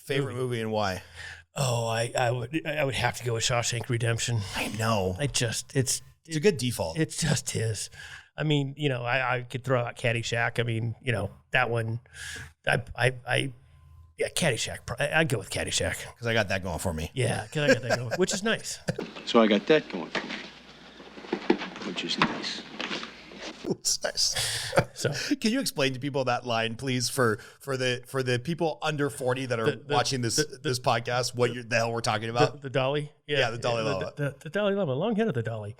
Favorite movie and why? Oh, I would have to go with Shawshank Redemption. I know. It's a good default. It just is. I mean, I could throw out Caddyshack. I mean, that one, yeah, Caddyshack. I'd go with Caddyshack. Because I got that going for me. Yeah, because I got that going, which is nice. So I got that going for me, which is nice. It's nice. So, can you explain to people that line, please, for the people under 40 that are watching this podcast, what the hell we're talking about? The Dalai? Yeah, the Dalai Lama. The Dalai Lama, long head of the Dalai.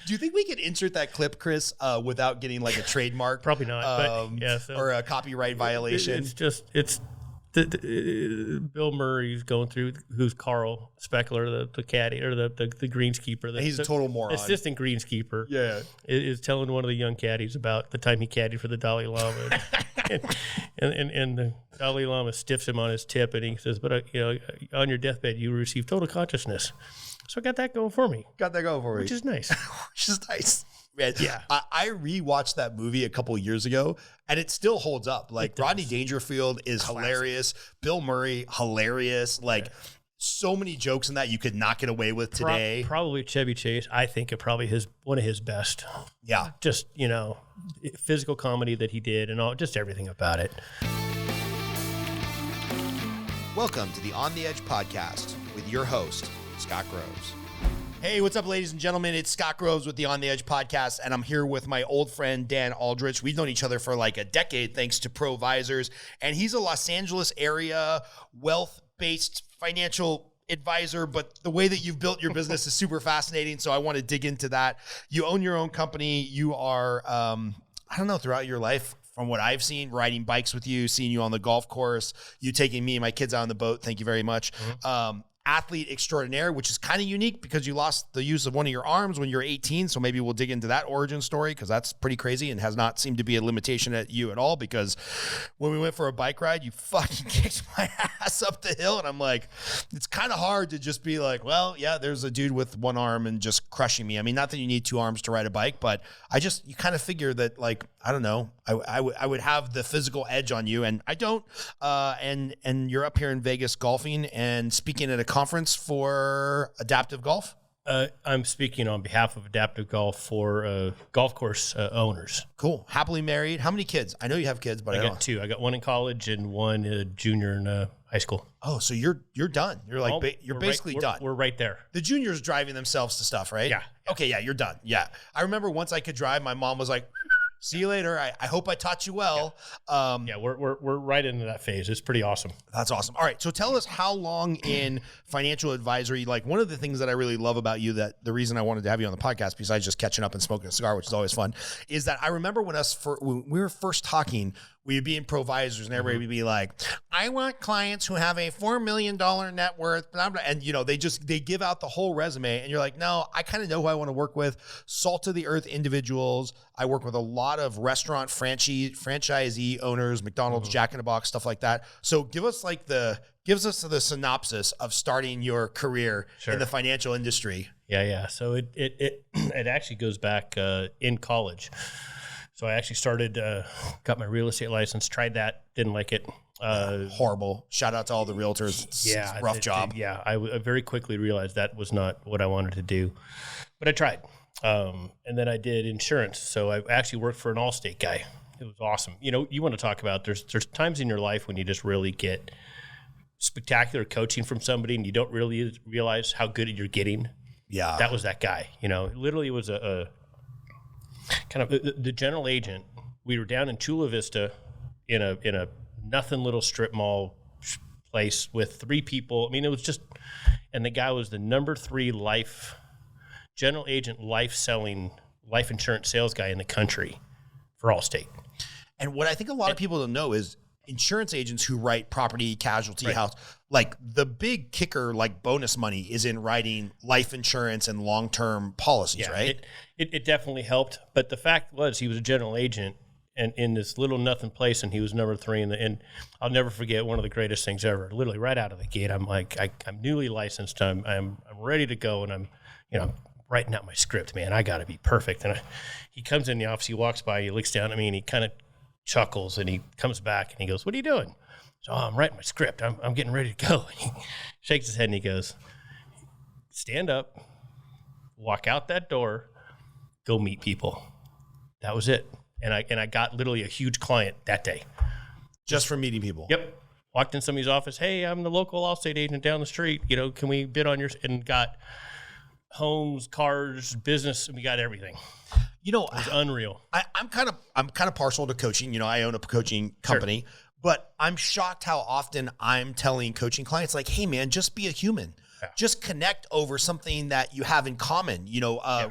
Do you think we could insert that clip, Chris, without getting like a trademark? Probably not, but yeah, or a copyright violation. It's Bill Murray's going through, who's Carl Speckler, the caddy, or the greenskeeper. He's a total moron. Assistant greenskeeper. Yeah. Is telling one of the young caddies about the time he caddied for the Dalai Lama. and the Dalai Lama stiffs him on his tip, and he says, but on your deathbed, you receive total consciousness. So I got that going for me. Which is nice. Which is nice. Man, yeah. I rewatched that movie a couple of years ago, and it still holds up. Like, Rodney Dangerfield is hilarious. Bill Murray, hilarious. Like, so many jokes in that you could not get away with today. Probably Chevy Chase. I think it probably one of his best. Yeah. Just, physical comedy that he did and just everything about it. Welcome to the On the Edge podcast with your host, Scott Groves. Hey, what's up, ladies and gentlemen? It's Scott Groves with the On the Edge podcast, and I'm here with my old friend, Dan Aldrich. We've known each other for like a decade, thanks to Provisors, and he's a Los Angeles area wealth-based financial advisor, but the way that you've built your business is super fascinating, so I want to dig into that. You own your own company. You are, throughout your life, from what I've seen, riding bikes with you, seeing you on the golf course, you taking me and my kids out on the boat. Thank you very much. Mm-hmm. Athlete extraordinaire, which is kind of unique because you lost the use of one of your arms when you were 18. So maybe we'll dig into that origin story because that's pretty crazy and has not seemed to be a limitation at you at all, because when we went for a bike ride, you fucking kicked my ass up the hill. And I'm like, it's kind of hard to just be like, well, yeah, there's a dude with one arm and just crushing me. I mean, not that you need two arms to ride a bike, but you kind of figure that, like, I don't know, I would have the physical edge on you, and I don't. And you're up here in Vegas golfing and speaking at a conference for Adaptive Golf. I'm speaking on behalf of Adaptive Golf for golf course owners. Cool. Happily married. How many kids? I know you have kids, but I got two. I got one in college and one junior in high school. Oh, so you're done. You're like you're basically done. We're right there. The juniors driving themselves to stuff, right? Yeah. Okay, yeah, you're done. Yeah. I remember once I could drive, my mom was like, see you later. I hope I taught you well. Yeah, we're right into that phase. It's pretty awesome. That's awesome. All right, so tell us how long in financial advisory. Like, one of the things that I really love about you, that the reason I wanted to have you on the podcast, besides just catching up and smoking a cigar, which is always fun, is that I remember when we were first talking, we'd be in Provisors and everybody would be like, I want clients who have a $4 million net worth, blah, blah. And, they give out the whole resume, and you're like, no, I kind of know who I want to work with. Salt of the earth individuals. I work with a lot of restaurant franchisee owners, McDonald's, Jack in the Box, stuff like that. So give us the synopsis of starting your career in the financial industry. Yeah. So it actually goes back in college. So I actually started, got my real estate license, tried that, didn't like it. Horrible. Shout out to all the realtors. It's a rough job. I very quickly realized that was not what I wanted to do, but I tried. And then I did insurance. So I actually worked for an Allstate guy. It was awesome. You want to talk about, there's times in your life when you just really get spectacular coaching from somebody and you don't really realize how good you're getting. Yeah. That was that guy. Literally it was a kind of the general agent. We were down in Chula Vista in a nothing little strip mall place with three people. I mean, it was just, and the guy was the number 3 general agent life insurance sales guy in the country for Allstate. And what I think a lot of people don't know is insurance agents who write property, casualty, house, like the big kicker, like bonus money, is in writing life insurance and long-term policies, right? It definitely helped. But the fact was, he was a general agent and in this little nothing place, and he was number 3. And I'll never forget one of the greatest things ever. Literally right out of the gate, I'm like, I'm newly licensed. I'm ready to go, and I'm writing out my script, man. I got to be perfect. And he comes in the office, he walks by, he looks down at me, and he kind of chuckles, and he comes back and he goes, what are you doing? So I'm writing my script. I'm getting ready to go. He shakes his head and he goes, stand up, walk out that door, go meet people. That was it. And I got literally a huge client that day. Just from meeting people? Yep. Walked in somebody's office. Hey, I'm the local Allstate agent down the street. Can we bid on yours? And got homes, cars, business, and we got everything. It was unreal. I'm kind of partial to coaching. I own a coaching company. Sure. But I'm shocked how often I'm telling coaching clients, like, hey, man, just be a human. Yeah. Just connect over something that you have in common.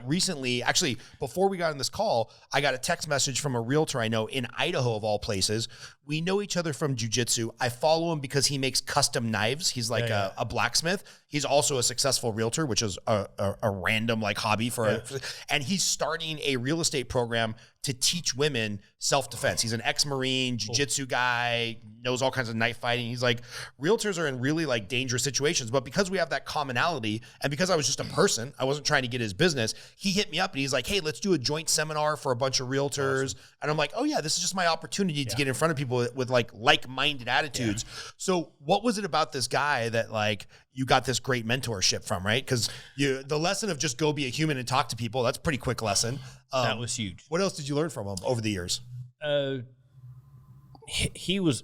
Recently, actually, before we got on this call, I got a text message from a realtor I know in Idaho, of all places. We know each other from jiu-jitsu. I follow him because he makes custom knives. He's like a blacksmith. He's also a successful realtor, which is a random hobby and he's starting a real estate program to teach women self-defense. He's an ex-Marine, jiu-jitsu guy, knows all kinds of knife fighting. He's like, realtors are in really dangerous situations, but because we have that commonality and because I was just a person, I wasn't trying to get his business, he hit me up and he's like, hey, let's do a joint seminar for a bunch of realtors. Awesome. And I'm like, oh yeah, this is just my opportunity to get in front of people with like-minded attitudes. Yeah. So what was it about this guy that you got this great mentorship from, right? Because the lesson of just go be a human and talk to people, that's a pretty quick lesson. That was huge. What else did you learn from him over the years? He was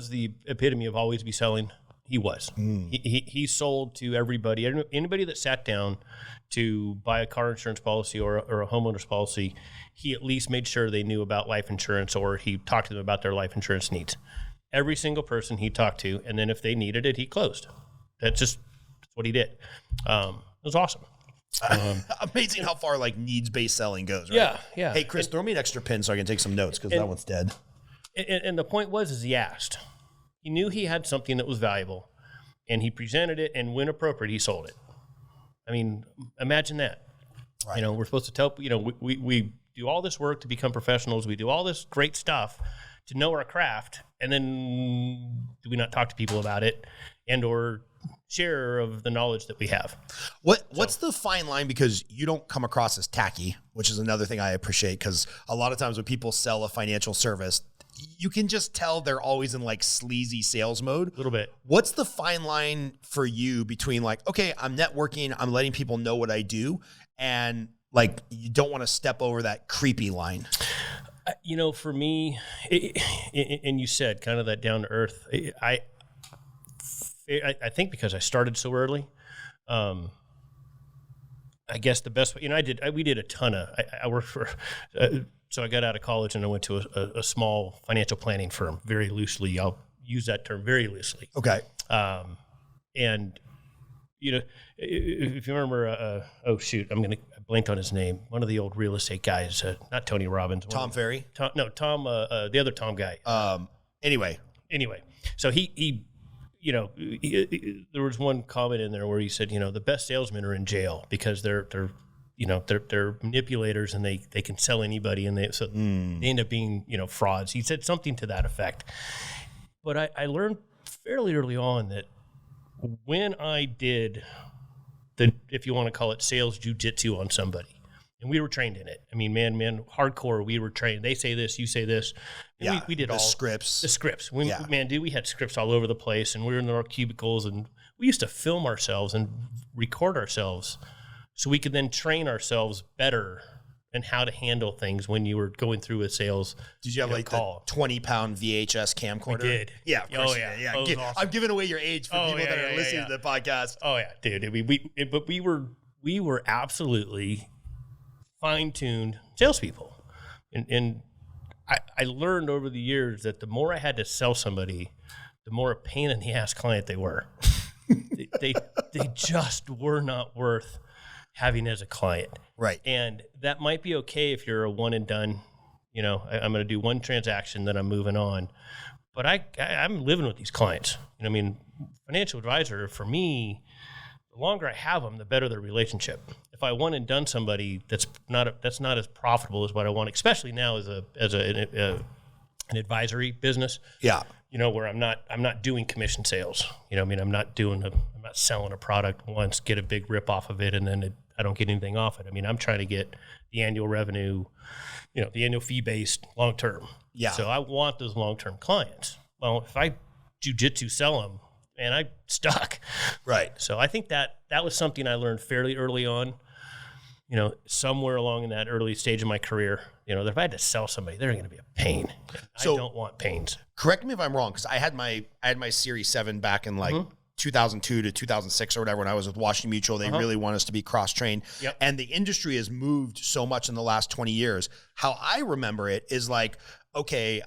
the epitome of always be selling. He was. He sold to everybody. Anybody that sat down to buy a car insurance policy or a homeowner's policy, he at least made sure they knew about life insurance, or he talked to them about their life insurance needs. Every single person he talked to, and then if they needed it, he closed. That's what he did. It was awesome. Amazing how far needs-based selling goes, right? Yeah. Hey, Chris, throw me an extra pin so I can take some notes because that one's dead. And the point was he asked. He knew he had something that was valuable, and he presented it, and when appropriate, he sold it. I mean, imagine that. Right. We're supposed to tell, we do all this work to become professionals. We do all this great stuff to know our craft, and then do we not talk to people about it and or share of the knowledge that we have? What's the fine line? Because you don't come across as tacky, which is another thing I appreciate, because a lot of times when people sell a financial service, you can just tell they're always in sleazy sales mode. A little bit. What's the fine line for you between okay, I'm networking, I'm letting people know what I do, and you don't want to step over that creepy line? For me, and you said kind of that down to earth, I think because I started so early, I guess the best way, we did a ton of, I worked for, so I got out of college and I went to a small financial planning firm, very loosely. I'll use that term very loosely. Okay. And, if you remember, I blanked on his name. One of the old real estate guys, not Tony Robbins. Tom Ferry? Tom, the other Tom guy. Anyway. So he there was one comment in there where he said, the best salesmen are in jail because they're manipulators and they can sell anybody, and they end up being, frauds. He said something to that effect. But I learned fairly early on that when I did if you want to call it sales jiu-jitsu on somebody, and we were trained in it. I mean, man, hardcore, we were trained. They say this, you say this. And we did all scripts. The scripts. We had scripts all over the place, and we were in our cubicles, and we used to film ourselves and record ourselves so we could then train ourselves better and how to handle things when you were going through a sales. Did you have the 20-pound VHS camcorder? We did. Yeah. Of course. Yeah. Awesome. I'm giving away your age for people that are listening to the podcast. Oh yeah, dude. But we were absolutely fine-tuned salespeople, and I learned over the years that the more I had to sell somebody, the more a pain in the ass client they were. they just were not worth having as a client. Right. And that might be okay if you're a one and done, I'm going to do one transaction, then I'm moving on. But I'm living with these clients. Financial advisor, for me, the longer I have them, the better their relationship. If I one and done somebody that's not as profitable as what I want, especially now as an advisory business. Yeah. Where I'm not doing commission sales. I'm not selling a product once, get a big rip off of it, and then I don't get anything off it. I'm trying to get the annual revenue, the annual fee based long term. Yeah. So I want those long term clients. Well, if I jujitsu sell them, and I stuck. Right. So I think that was something I learned fairly early on. Somewhere along in that early stage of my career, that if I had to sell somebody, they're going to be a pain. So, I don't want pains. Correct me if I'm wrong, because I had my Series 7 back in 2002 to 2006 or whatever when I was with Washington Mutual. They really want us to be cross-trained. Yep. And the industry has moved so much in the last 20 years. How I remember it is like, okay,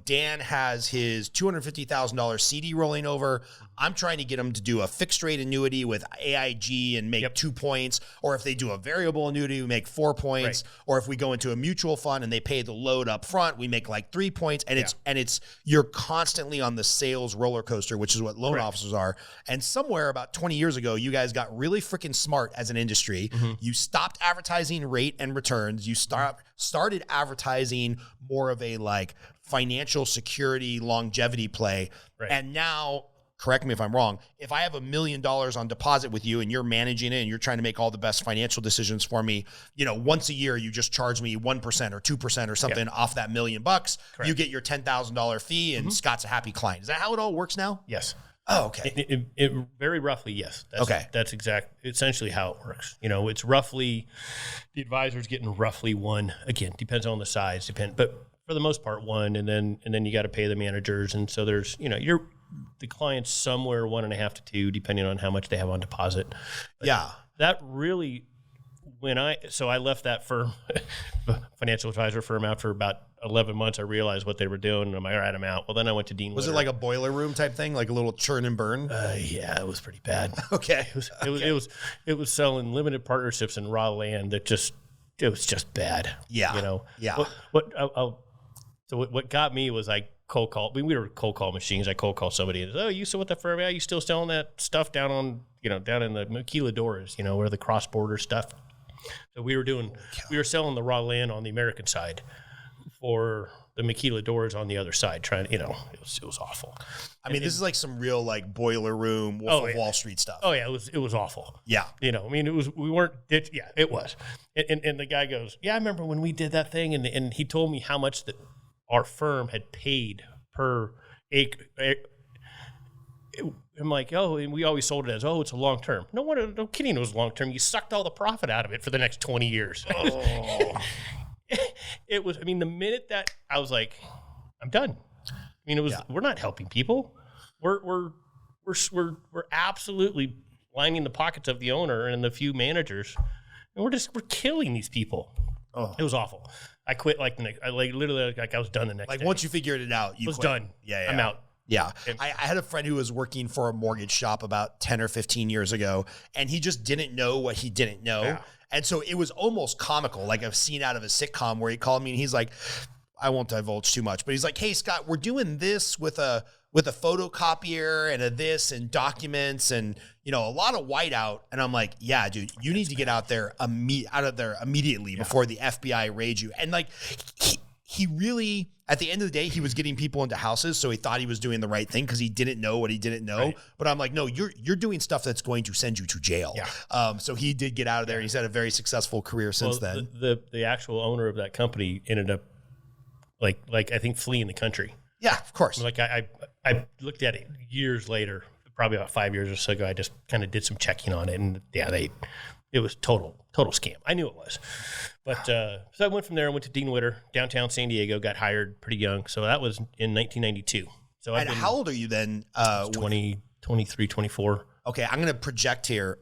Dan has his $250,000 CD rolling over. I'm trying to get him to do a fixed rate annuity with AIG and make 2 points. Or if they do a variable annuity, we make 4 points. Right. Or if we go into a mutual fund and they pay the load up front, we make like 3 points. And you're constantly on the sales roller coaster, which is what loan officers are. And somewhere about 20 years ago, you guys got really freaking smart as an industry. Mm-hmm. You stopped advertising rate and returns. You started advertising more of a like financial security longevity play. Right. And now, correct me if I'm wrong, if I have $1 million on deposit with you and you're managing it and you're trying to make all the best financial decisions for me, once a year you just charge me 1% or 2% or something off that $1 million. Correct. You get your $10,000 fee and Scott's a happy client. Is that how it all works now? Yes. Oh, okay. It very roughly, yes. That's essentially how it works. It's roughly, the advisor's getting roughly one. Again, depends on the size, but for the most part, one, and then you got to pay the managers, and so there's the client's somewhere 1.5 to 2, depending on how much they have on deposit. But that really, I left that firm, financial advisor firm, after about 11 months. I realized what they were doing, and I'm like, all right, I'm out. Well, then I went to Dean. Was it like a boiler room type thing, like a little churn and burn? Yeah, it was pretty bad. Okay. It was selling limited partnerships in raw land that it was just bad. Yeah. Yeah. What got me was I cold call. We were cold call machines. I cold call somebody and said, "Oh, you still with the firm? Yeah, you still selling that stuff down in the maquiladoras, where the cross border stuff." So we were selling the raw land on the American side for the maquiladoras on the other side. It was awful. I mean, this is like some real like boiler room Wolf of Wall Street stuff. Oh yeah, it was awful. Yeah. It was, we weren't, it was. And the guy goes, "Yeah, I remember when we did that thing." And he told me how much that our firm had paid per acre. I'm like, oh, and we always sold it as, it's a long term. No kidding, it was long term. You sucked all the profit out of it for the next 20 years. Oh. It was, the minute that I was like, I'm done. We're not helping people. We're absolutely lining the pockets of the owner and the few managers, and we're killing these people. Oh, it was awful. I quit I was done the next day. Once you figured it out, you was quit. Done. Yeah, I'm out. Yeah. I had a friend who was working for a mortgage shop about 10 or 15 years ago, and he just didn't know what he didn't know. Yeah. And so it was almost comical, like a scene out of a sitcom where he called me and he's like, I won't divulge too much, but he's like, "Hey, Scott, we're doing this with a photocopier and a this and documents and, a lot of whiteout." And I'm like, "Yeah, dude, you need to get out there immediately before the FBI raids you." And like, he really, at the end of the day, he was getting people into houses, so he thought he was doing the right thing because he didn't know what he didn't know. Right. But I'm like, no, you're doing stuff that's going to send you to jail. Yeah. So he did get out of there. He's had a very successful career since then. The actual owner of that company ended up like I think fleeing the country. Yeah, of course. Like I looked at it years later, probably about 5 years or so ago. I just kind of did some checking on it, and it was total scam. I knew it was. But so I went from there. I went to Dean Witter, downtown San Diego, got hired pretty young. So that was in 1992. So how old are you then? 23, 24. Okay, I'm going to project here.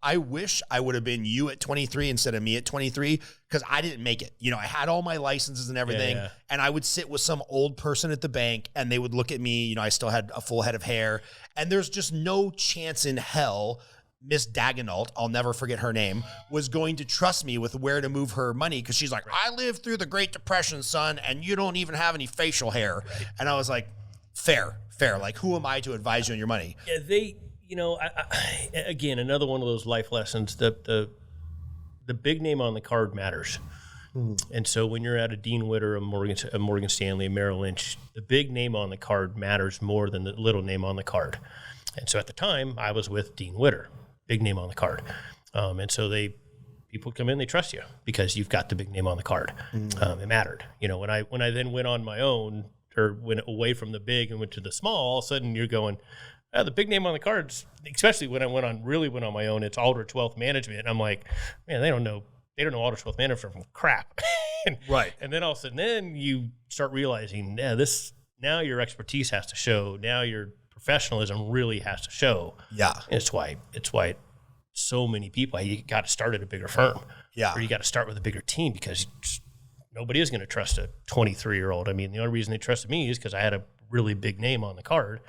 I wish I would have been you at 23 instead of me at 23 because I didn't make it. I had all my licenses and everything, and I would sit with some old person at the bank, and they would look at me. I still had a full head of hair, and there's just no chance in hell Miss Dagenalt, I'll never forget her name, was going to trust me with where to move her money because she's like, "I lived through the Great Depression, son, and you don't even have any facial hair." Right. And I was like, fair. Like, who am I to advise you on your money? Yeah, again, another one of those life lessons. The big name on the card matters. And so when you're at a Dean Witter, a Morgan Stanley, a Merrill Lynch, the big name on the card matters more than the little name on the card. And so at the time, I was with Dean Witter, big name on the card. And so people come in, they trust you because you've got the big name on the card. It mattered. When I then went on my own, or went away from the big and went to the small, all of a sudden you're going, the big name on the cards, especially when I went on my own, it's Aldrich Wealth Management. And I'm like, man, they don't know Aldrich Wealth Management from crap. Right. And then all of a sudden, then you start realizing, now your expertise has to show. Now your professionalism really has to show. Yeah. And it's why so many people, you got to start at a bigger firm. Yeah. Or you got to start with a bigger team, because nobody is going to trust a 23-year-old. I mean, the only reason they trusted me is because I had a really big name on the card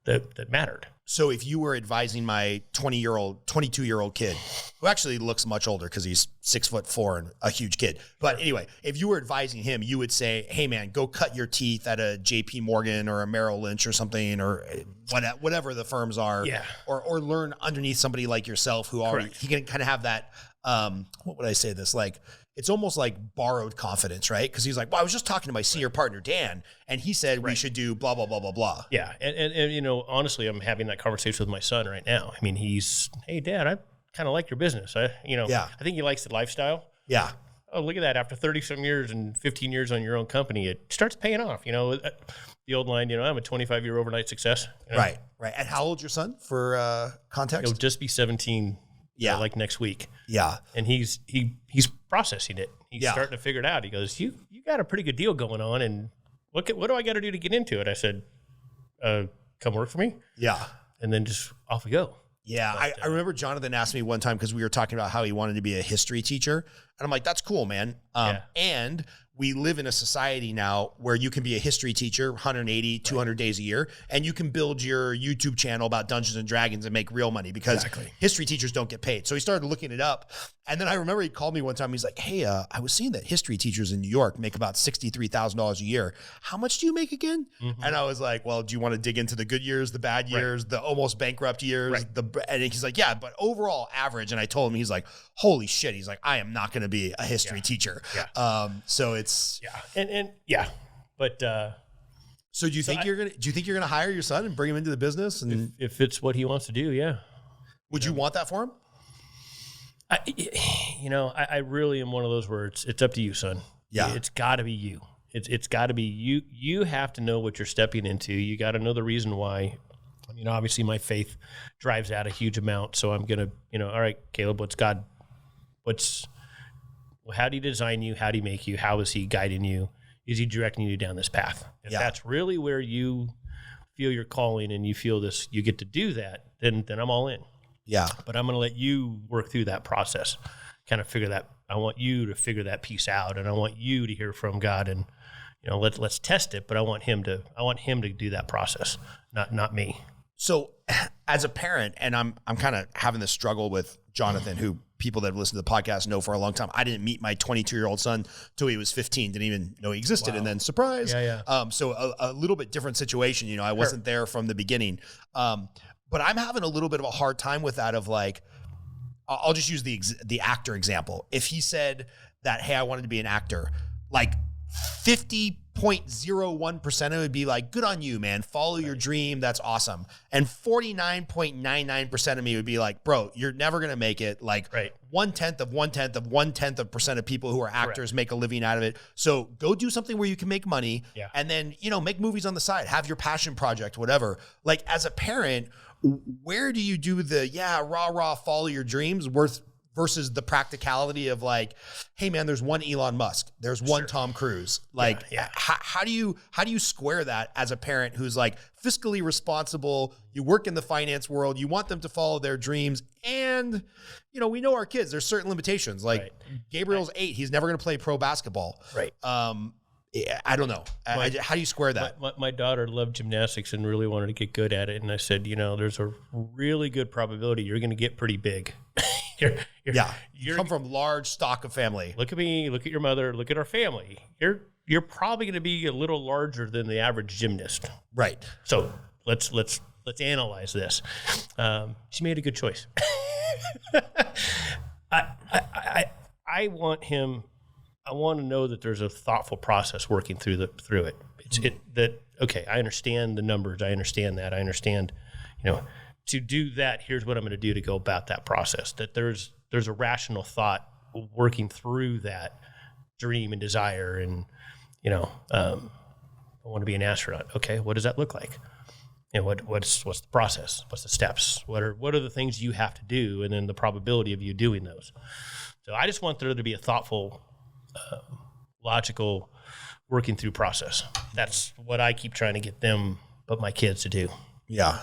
that mattered. So if you were advising my 22-year-old kid, who actually looks much older because he's 6'4" and a huge kid. But anyway, if you were advising him, you would say, hey man, go cut your teeth at a JP Morgan or a Merrill Lynch or something, or whatever the firms are. Yeah. Or learn underneath somebody like yourself who already, he can kind of have that, what would I say this? Like, it's almost like borrowed confidence, right? Because he's like, well, I was just talking to my senior partner, Dan, and he said we should do blah, blah, blah, blah, blah. Yeah. And honestly, I'm having that conversation with my son right now. I mean, hey, Dad, I kind of like your business. I think he likes the lifestyle. Yeah. Oh, look at that. After 30-some years and 15 years on your own company, it starts paying off. The old line, I'm a 25-year overnight success. Right. And how old's your son, for context? He'll just be 17 like next week. Yeah. And he's processing it. He's starting to figure it out. He goes, you got a pretty good deal going on, and what do I got to do to get into it? I said, come work for me. Yeah. And then just off we go. Yeah. I remember Jonathan asked me one time, because we were talking about how he wanted to be a history teacher. And I'm like, that's cool, man. And we live in a society now where you can be a history teacher 180, 200 days a year, and you can build your YouTube channel about Dungeons and Dragons and make real money, because history teachers don't get paid. So he started looking it up. And then I remember he called me one time. He's like, hey, I was seeing that history teachers in New York make about $63,000 a year. How much do you make again? Mm-hmm. And I was like, well, do you want to dig into the good years, the bad years, the almost bankrupt years? And he's like, yeah, but overall average. And I told him, he's like, holy shit. He's like, I am not going to be a history teacher. Yeah. So it's But so do you think you're gonna hire your son and bring him into the business? And if it's what he wants to do, yeah. Would you want that for him? I really am one of those where it's up to you, son. Yeah. It's got to be you. It's got to be you. You have to know what you're stepping into. You got to know the reason why. I mean, obviously my faith drives that a huge amount. So I'm going to, all right, Caleb, how do you design you? How do you make you? How is he guiding you? Is he directing you down this path? If that's really where you feel your calling and you feel this, you get to do that, then I'm all in. Yeah. But I'm going to let you work through that process, kind of figure that. I want you to figure that piece out, and I want you to hear from God, and let's test it. But I want him to do that process, not me. So as a parent, and I'm kind of having this struggle with Jonathan, who people that have listened to the podcast know for a long time. I didn't meet my 22-year-old son till he was 15, didn't even know he existed. Wow. And then surprise. Yeah. So a little bit different situation. I wasn't there from the beginning. But I'm having a little bit of a hard time with that, of like, I'll just use the actor example. If he said that, hey, I wanted to be an actor, like 50.01% of it would be like, good on you, man. Follow your dream. That's awesome. And 49.99% of me would be like, bro, you're never going to make it. Like 1/10% of people who are actors make a living out of it. So go do something where you can make money, and then, make movies on the side, have your passion project, whatever. Like, as a parent, where do you do the, rah, follow your dreams versus the practicality of like, hey man, there's one Elon Musk, there's one Tom Cruise. Like, how do you square that as a parent who's like fiscally responsible? You work in the finance world, you want them to follow their dreams, and we know our kids, there's certain limitations. Like Gabriel's 8, he's never going to play pro basketball. Right. I don't know. How do you square that? My daughter loved gymnastics and really wanted to get good at it. And I said, there's a really good probability you're going to get pretty big. You come from large stock of family. Look at me, look at your mother, look at our family. You're probably going to be a little larger than the average gymnast. Right. So let's analyze this. She made a good choice. I want him. I want to know that there's a thoughtful process working through it. Okay, I understand the numbers. I understand that. I understand, to do that, here's what I'm going to do to go about that process. That there's a rational thought working through that dream and desire, and I want to be an astronaut. Okay, what does that look like? And what's the process? What's the steps? What are the things you have to do, and then the probability of you doing those? So I just want there to be a thoughtful, logical, working through process. That's what I keep trying to get them, but my kids to do. Yeah.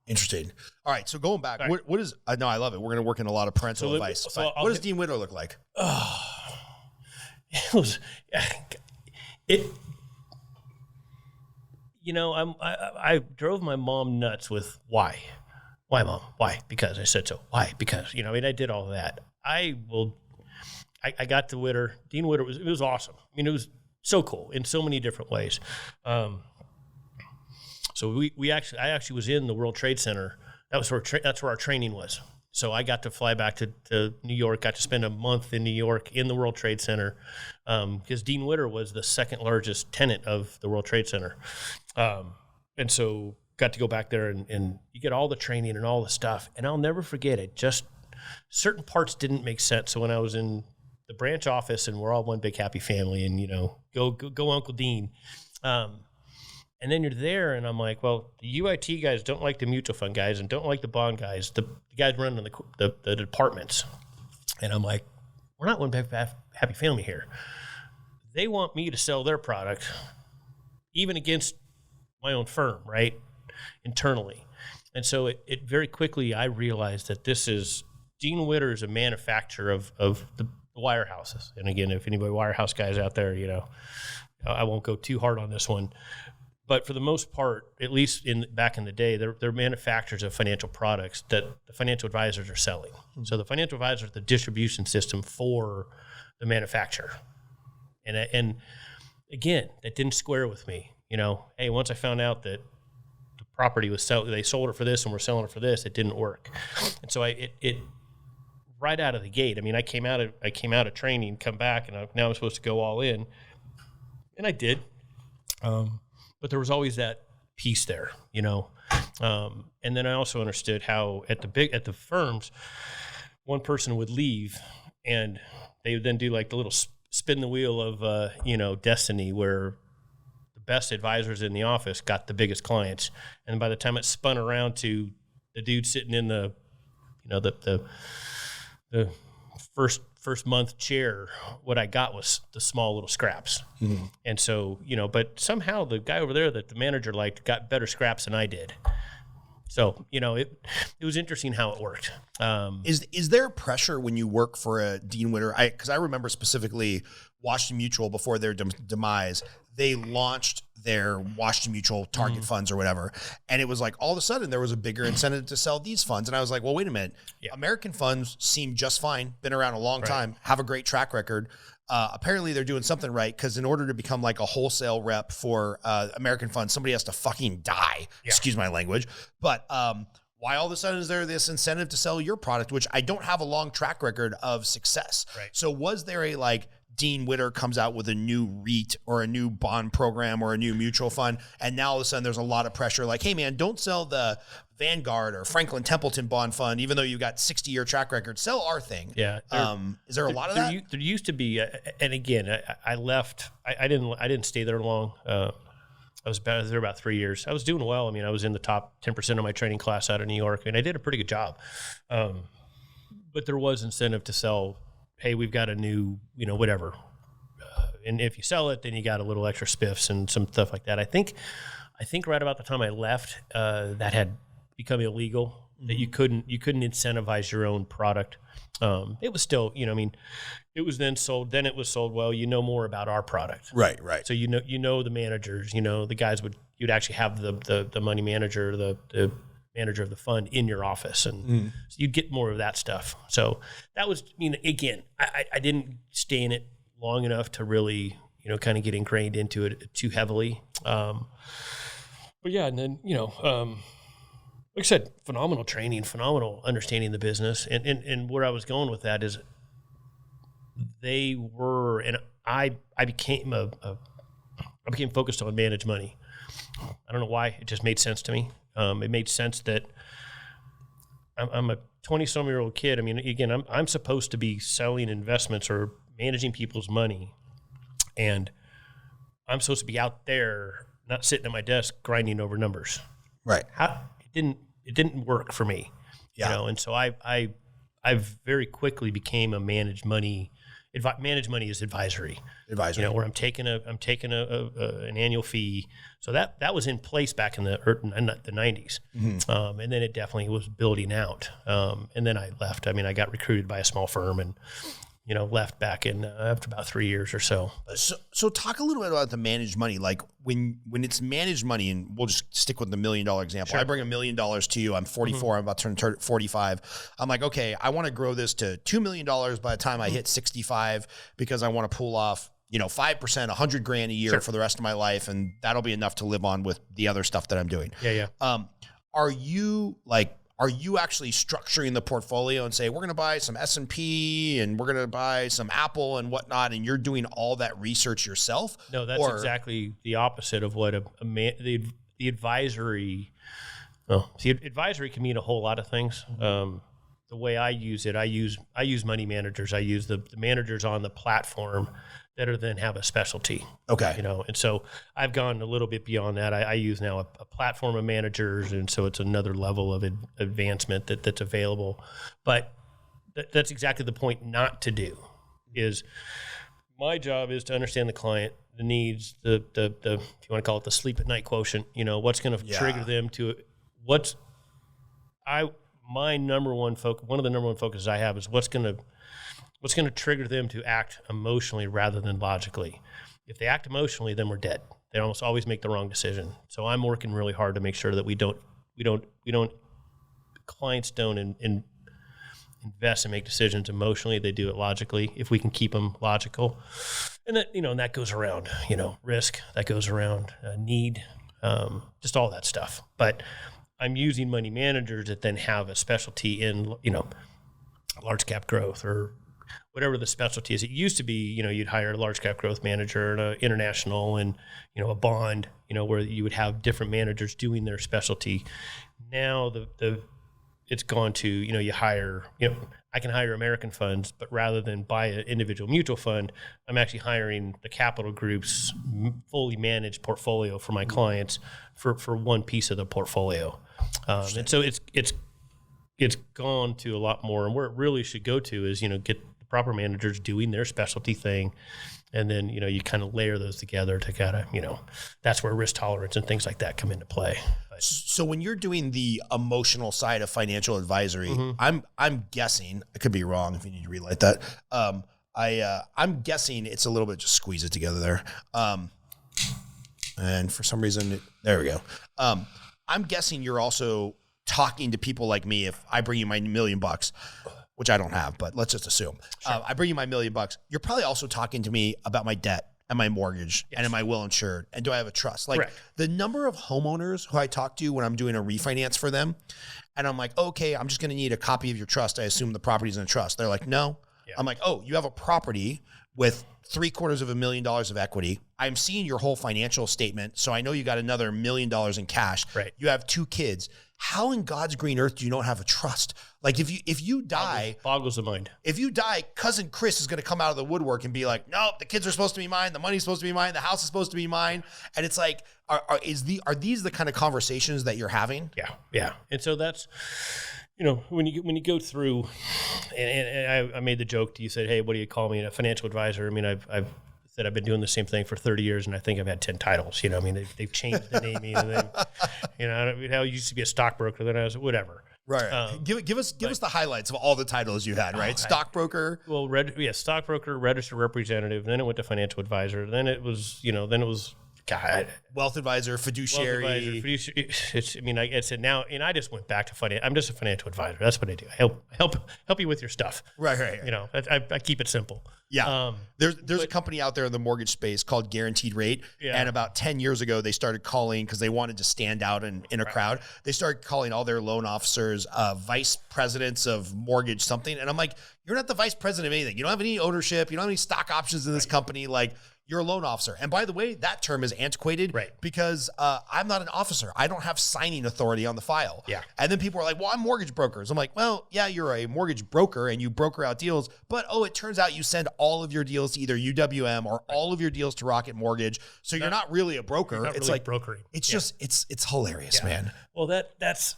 Interesting. All right. So going back, what is, no, I love it. We're going to work in a lot of parental advice. So what does Dean Witter look like? I drove my mom nuts with why, mom? Why? Because I said so. Why? Because, I did all that. I got to Witter. Dean Witter it was awesome. It was so cool in so many different ways. So I actually was in the World Trade Center. That's where our training was. So I got to fly back to New York, got to spend a month in New York in the World Trade Center, because Dean Witter was the second largest tenant of the World Trade Center. And so got to go back there and you get all the training and all the stuff. And I'll never forget it. Just certain parts didn't make sense. So when I was in the branch office and we're all one big happy family and, go Uncle Dean. And then you're there, and I'm like, well, the UIT guys don't like the mutual fund guys and don't like the bond guys, the guys running the departments. And I'm like, we're not one big happy family here. They want me to sell their product, even against my own firm, right, internally. And so it very quickly, I realized that Dean Witter is a manufacturer of the wirehouses. And again, if anybody wirehouse guys out there, I won't go too hard on this one. But for the most part, at least back in the day, they're manufacturers of financial products that the financial advisors are selling. Mm-hmm. So the financial advisor is the distribution system for the manufacturer. And again, that didn't square with me. Hey, once I found out that the property was they sold it for this and we're selling it for this, it didn't work. And so it right out of the gate. I came out of training, come back, and now I'm supposed to go all in, and I did. But there was always that piece there, and then I also understood how at the firms, one person would leave, and they would then do like the little spin the wheel of destiny, where the best advisors in the office got the biggest clients, and by the time it spun around to the dude sitting in the first month chair, what I got was the small little scraps. Mm-hmm. And so, but somehow the guy over there that the manager liked got better scraps than I did. So, it was interesting how it worked. Is there pressure when you work for a Dean Witter? Because I remember specifically Washington Mutual, before their demise, they launched their Washington Mutual target funds or whatever. And it was like, all of a sudden there was a bigger incentive to sell these funds. And I was like, well, wait a minute. Yeah. American funds seem just fine. Been around a long time, have a great track record. Apparently they're doing something right, because in order to become like a wholesale rep for American funds, somebody has to fucking die. Yeah. Excuse my language. But why all of a sudden is there this incentive to sell your product, which I don't have a long track record of success. Right. So was there a Dean Witter comes out with a new REIT or a new bond program or a new mutual fund, and now all of a sudden there's a lot of pressure like, hey man, don't sell the Vanguard or Franklin Templeton bond fund, even though you've got 60-year track record, sell our thing. Yeah. Is there a lot of that? There used to be, and again, I left, I didn't stay there long. I was there about 3 years. I was doing well. I was in the top 10% of my training class out of New York, and I did a pretty good job. But there was incentive to sell, hey, we've got a new, whatever. And if you sell it, then you got a little extra spiffs and some stuff like that. I think right about the time I left, that had become illegal, that you couldn't incentivize your own product. It was still, it was then sold. Then it was sold. Well, more about our product. Right. So the managers, the guys you'd actually have the money manager, the manager of the fund in your office, and so you get more of that stuff. So that was, again, I didn't stay in it long enough to really, kind of get ingrained into it too heavily. But yeah, and then, like I said, phenomenal training, phenomenal understanding the business. And where I was going with that is they were, and I became I became focused on managed money. I don't know why, it just made sense to me. It made sense that I'm a 20-some-year-old kid. Again, I'm supposed to be selling investments or managing people's money, and I'm supposed to be out there not sitting at my desk grinding over numbers. Right. It didn't work for me. Yeah. You know, and so I very quickly became a managed money. Managed money is advisory. You know, where I'm taking an annual fee. So that was in place back in the 90s, and then it definitely was building out. And then I left. I mean, I got recruited by a small firm, and left back in after about 3 years or so. So talk a little bit about the managed money. Like when it's managed money, and we'll just stick with the $1 million example. Sure. I bring $1 million to you. I'm 44. I'm about to turn 45. I'm like, okay, I want to grow this to $2 million by the time I hit 65 because I want to pull off 5%, $100,000 a year for the rest of my life, and that'll be enough to live on with the other stuff that I'm doing. Yeah. Are you actually structuring the portfolio and say, we're going to buy some S&P and we're going to buy some Apple and whatnot, and you're doing all that research yourself? No, that's exactly the opposite of what the advisory. Well, see, advisory can mean a whole lot of things. The way I use it, I use money managers. I use the managers on the platform that then have a specialty. Okay. And so I've gone a little bit beyond that. I use now a platform of managers, and so it's another level of advancement that's available. But that's exactly the point not to do. Is my job is to understand the client, the needs, the if you want to call it the sleep at night quotient. What's going to trigger them to my number one focus. One of the number one focuses I have is what's going to trigger them to act emotionally rather than logically. If they act emotionally, then we're dead. They almost always make the wrong decision. So I'm working really hard to make sure that clients don't invest and make decisions emotionally. They do it logically. If we can keep them logical, and that and that goes around risk, that goes around need, just all that stuff. But I'm using money managers that then have a specialty in large cap growth or whatever the specialty is. It used to be, you'd hire a large cap growth manager and an international and, a bond, where you would have different managers doing their specialty. Now it's gone to, you hire, I can hire American funds, but rather than buy an individual mutual fund, I'm actually hiring the capital group's fully managed portfolio for my clients for one piece of the portfolio. And so it's gone to a lot more, and where it really should go to is, get proper managers doing their specialty thing. And then, you kind of layer those together to kind of, that's where risk tolerance and things like that come into play. But, so when you're doing the emotional side of financial advisory, I'm guessing, I could be wrong if you need to relight that. I'm guessing it's a little bit, just squeeze it together there. And for some reason, there we go. I'm guessing you're also talking to people like me. If I bring you my $1 million, which I don't have, but let's just assume. Sure. I bring you my $1 million. You're probably also talking to me about my debt and my mortgage and am I well insured? And do I have a trust? Like Correct. The number of homeowners who I talk to when I'm doing a refinance for them, and I'm like, okay, I'm just going to need a copy of your trust. I assume the property's in a trust. They're like, no. Yeah. I'm like, oh, you have a property with $750,000 of equity. I'm seeing your whole financial statement. So I know you got another $1 million in cash. Right. You have 2 kids. How in God's green earth do you not have a trust? Like if you die, boggles the mind. If you die, cousin Chris is going to come out of the woodwork and be like, "No, the kids are supposed to be mine. The money's supposed to be mine. The house is supposed to be mine." And it's like, are these the kind of conversations that you're having? Yeah. And so that's, when you go through, and I made the joke. You said, "Hey, what do you call me?" A financial advisor. I mean, I've said I've been doing the same thing for 30 years, and I think I've had 10 titles. They've changed the naming, and then, I used to be a stockbroker, then I was whatever. Right. Give us the highlights of all the titles you had. Right. Stockbroker. Stockbroker, registered representative. Then it went to financial advisor. Then it was, God. Wealth advisor, fiduciary. I said now, and I just went back to finance. I'm just a financial advisor. That's what I do. I help you with your stuff. Right. I keep it simple. Yeah. There's a company out there in the mortgage space called Guaranteed Rate. Yeah. And about 10 years ago, they started calling, because they wanted to stand out in a crowd. They started calling all their loan officers vice presidents of mortgage something. And I'm like, you're not the vice president of anything. You don't have any ownership. You don't have any stock options in this company. Like, you're a loan officer. And by the way, that term is antiquated, right? Because I'm not an officer. I don't have signing authority on the file. Yeah. And then people are like, well, I'm mortgage brokers. I'm like, well, yeah, you're a mortgage broker and you broker out deals, but it turns out you send all of your deals to either UWM or all of your deals to Rocket Mortgage. So you're not really a broker. It's really like brokering. It's just, it's hilarious, man. Well, that's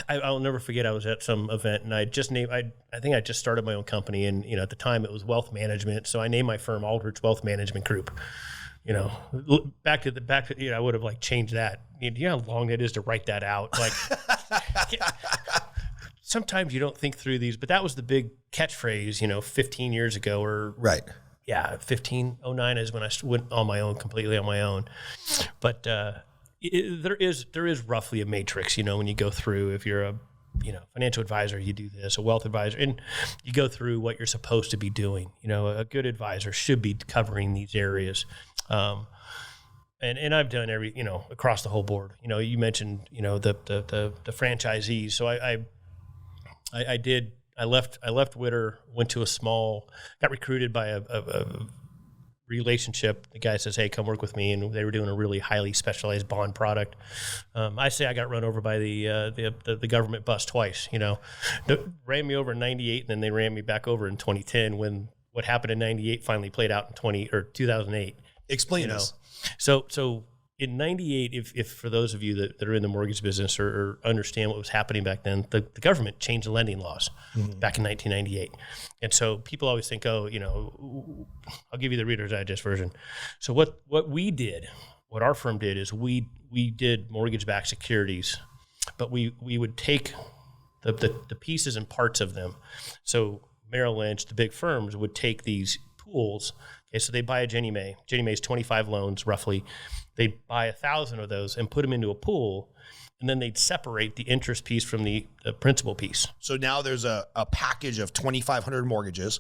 I'll never forget. I was at some event and I think I just started my own company, and at the time it was wealth management, so I named my firm Aldrich Wealth Management Group. Back to I would have changed that. You know how long it is to write that out. Sometimes you don't think through these, but that was the big catchphrase. 15 years ago, or right. Yeah, 1509 is when I went completely on my own. But there is roughly a matrix, when you go through. If you're a financial advisor, you do this, a wealth advisor, and you go through what you're supposed to be doing. A good advisor should be covering these areas. And I've done across the whole board. You mentioned, the franchisees. So I left Witter, went to got recruited by a relationship. The guy says, hey, come work with me. And they were doing a really highly specialized bond product. I got run over by the government bus twice, They ran me over in 98 and then they ran me back over in 2010 when what happened in 98 finally played out in 2008. Explain this. So in 98, if for those of you that are in the mortgage business or understand what was happening back then, the government changed the lending laws back in 1998. And so people always think, I'll give you the Reader's Digest version. So what our firm did is we did mortgage-backed securities, but we would take the pieces and parts of them. So Merrill Lynch, the big firms, would take these pools. Okay, so they buy a Ginnie Mae. Ginnie Mae's 25 loans, roughly. They'd buy 1,000 of those and put them into a pool, and then they'd separate the interest piece from the principal piece. So now there's a package of 2,500 mortgages.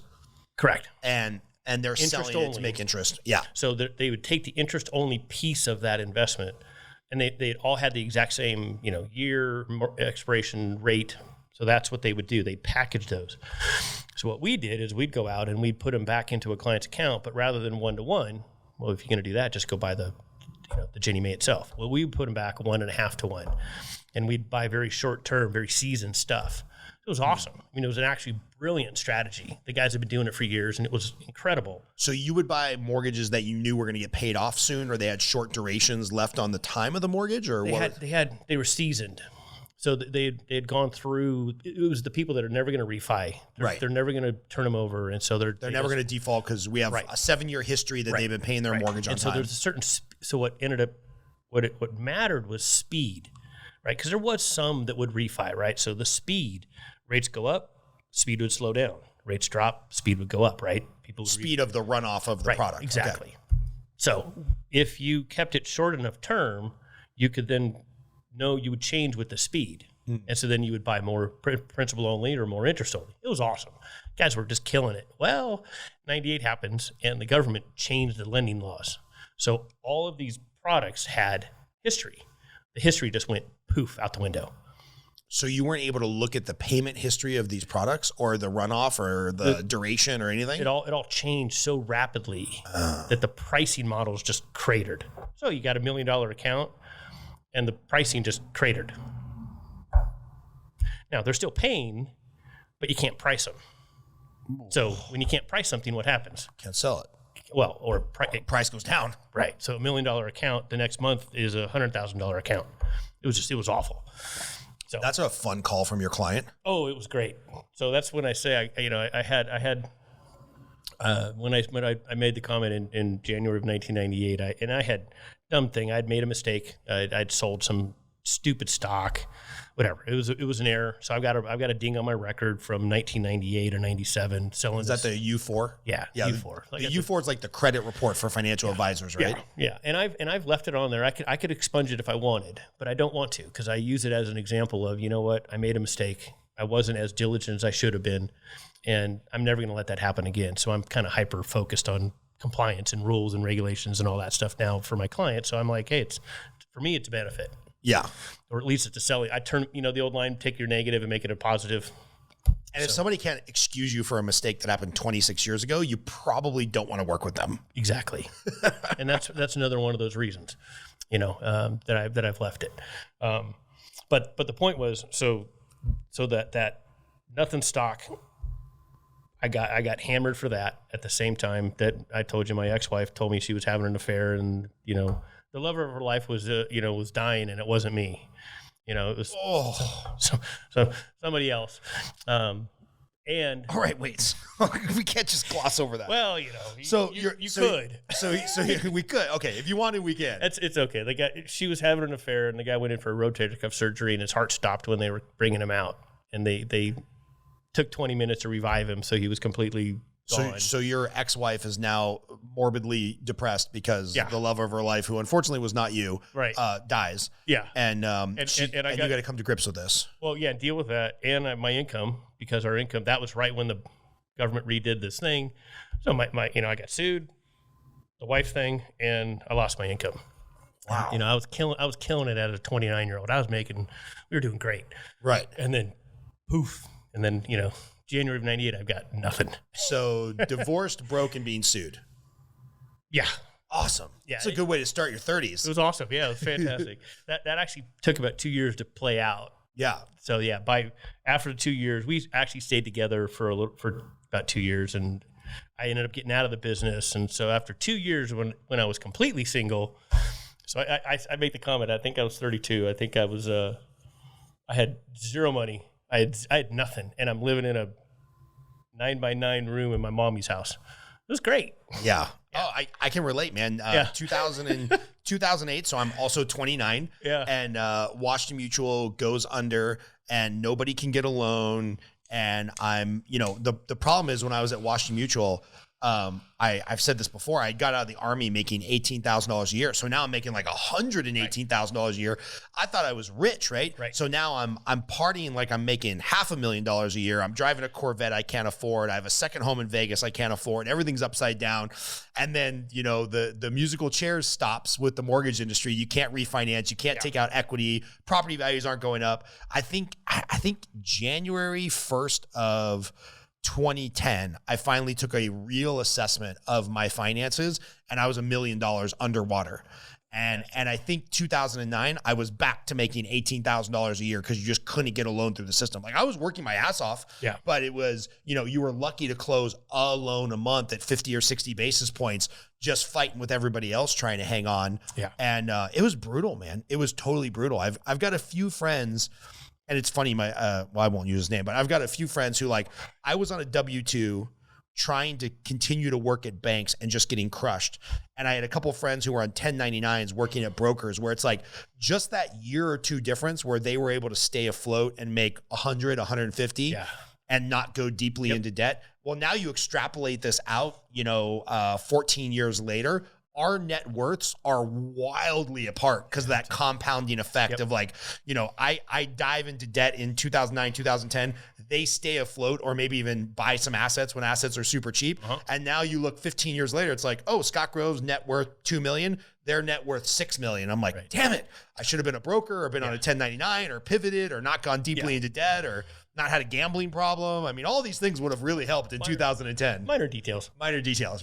Correct. And they're selling it to make interest. Yeah. So they would take the interest-only piece of that investment, and they all had the exact same, year expiration rate. So that's what they would do. They'd package those. So what we did is we'd go out and we'd put them back into a client's account, but rather than 1-to-1, well, if you're going to do that, just go buy the Ginnie Mae itself. Well, we would put them back 1.5-to-1, and we'd buy very short-term, very seasoned stuff. It was awesome. It was an actually brilliant strategy. The guys have been doing it for years, and it was incredible. So you would buy mortgages that you knew were going to get paid off soon, or they had short durations left on the time of the mortgage, or they were seasoned. So they had gone through. It was the people that are never going to refi. They're never going to turn them over, and so they're never going to default because we have a 7-year history that they've been paying their mortgage on time. So there's a certain. So what ended up, what mattered was speed, right? Because there was some that would refi, right? So the speed, rates go up, speed would slow down. Rates drop, speed would go up, right? Speed of the runoff of the product. Exactly. Okay. So if you kept it short enough term, you could then know you would change with the speed. And so then you would buy more principal only or more interest only. It was awesome. Guys were just killing it. Well, 98 happens and the government changed the lending laws. So all of these products had history. The history just went poof out the window. So you weren't able to look at the payment history of these products or the runoff or the duration or anything? It all changed so rapidly that the pricing models just cratered. So you got $1 million account and the pricing just cratered. Now, they're still paying, but you can't price them. So when you can't price something, what happens? Can't sell it. Well, or price goes down. Right. So $1 million account the next month is a $100,000 account. It was awful. So that's a fun call from your client. Oh, it was great. So that's when I say I had when I made the comment in January of 1998, I had dumb thing. I'd made a mistake. I'd sold some stupid stock, whatever. It was an error. So I've got a ding on my record from 1998 or 97 selling. Is that the U4? Yeah, U4. The U4 is like the credit report for financial advisors, right? Yeah. And I've left it on there. I could expunge it if I wanted, but I don't want to because I use it as an example of, you know what, I made a mistake. I wasn't as diligent as I should have been, and I'm never going to let that happen again. So I'm kind of hyper focused on compliance and rules and regulations and all that stuff now for my clients. So I'm like, hey, for me, it's a benefit. Yeah. Or at least it's a selling. I turn, the old line, take your negative and make it a positive. And if somebody can't excuse you for a mistake that happened 26 years ago, you probably don't want to work with them. Exactly. And that's another one of those reasons, that I've left it. But the point was, so that nothing stock, I got hammered for that at the same time that I told you my ex-wife told me she was having an affair, and the lover of her life was was dying, and it wasn't me. It was so somebody else. And all right, wait, we can't just gloss over that. Well, you could. So we could. Okay, if you wanted, we can. It's okay. The guy, she was having an affair, and the guy went in for a rotator cuff surgery, and his heart stopped when they were bringing him out, and they took 20 minutes to revive him, so he was completely gone. So your ex-wife is now morbidly depressed because the lover of her life, who unfortunately was not you, right, dies. Yeah, and you got to come to grips with this. Well, yeah, deal with that, and my income, because our income, that was right when the government redid this thing. So my I got sued, the wife thing, and I lost my income. Wow. And, I was killing it as a 29-year-old. We were doing great. Right. And then poof, and then January of '98, I've got nothing. So divorced, broke, and being sued. Yeah. Awesome. Yeah. It's a good way to start your 30s. It was awesome. Yeah, it was fantastic. that actually took about 2 years to play out. Yeah. So yeah, after the 2 years, we actually stayed together for about 2 years, and I ended up getting out of the business. And so after 2 years, when I was completely single, so I make the comment. I think I was 32. I think I was I had zero money. I had nothing, and I'm living in a 9x9 room in my mommy's house. It was great. Yeah. Oh, I can relate, man. 2008. So I'm also 29. Yeah. And Washington Mutual goes under, and nobody can get a loan. And I'm, the problem is when I was at Washington Mutual, I've said this before, I got out of the Army making $18,000 a year. So now I'm making like $118,000 a year. I thought I was rich, right? So now I'm partying like I'm making $500,000 a year. I'm driving a Corvette I can't afford. I have a second home in Vegas I can't afford. Everything's upside down. And then, the musical chairs stops with the mortgage industry. You can't refinance. You can't take out equity. Property values aren't going up. I think January 1st of 2010, I finally took a real assessment of my finances, and I was $1 million underwater. And I think 2009, I was back to making $18,000 a year because you just couldn't get a loan through the system. Like I was working my ass off, but it was, you were lucky to close a loan a month at 50 or 60 basis points, just fighting with everybody else trying to hang on. Yeah. And it was brutal, man. It was totally brutal. I've got a few friends. And it's funny, I won't use his name, but I've got a few friends who I was on a W-2 trying to continue to work at banks and just getting crushed. And I had a couple friends who were on 1099s working at brokers where it's like just that year or two difference where they were able to stay afloat and make 100, 150 and not go deeply into debt. Well, now you extrapolate this out, 14 years later, our net worths are wildly apart because of that compounding effect of I dive into debt in 2009, 2010. They stay afloat or maybe even buy some assets when assets are super cheap. And now you look 15 years later, it's like, oh, Scott Grove's net worth $2 million. Their net worth $6 million. I'm like, damn it. I should have been a broker or been on a 1099 or pivoted or not gone deeply into debt or not had a gambling problem. I mean, all these things would have really helped in 2010. Minor details,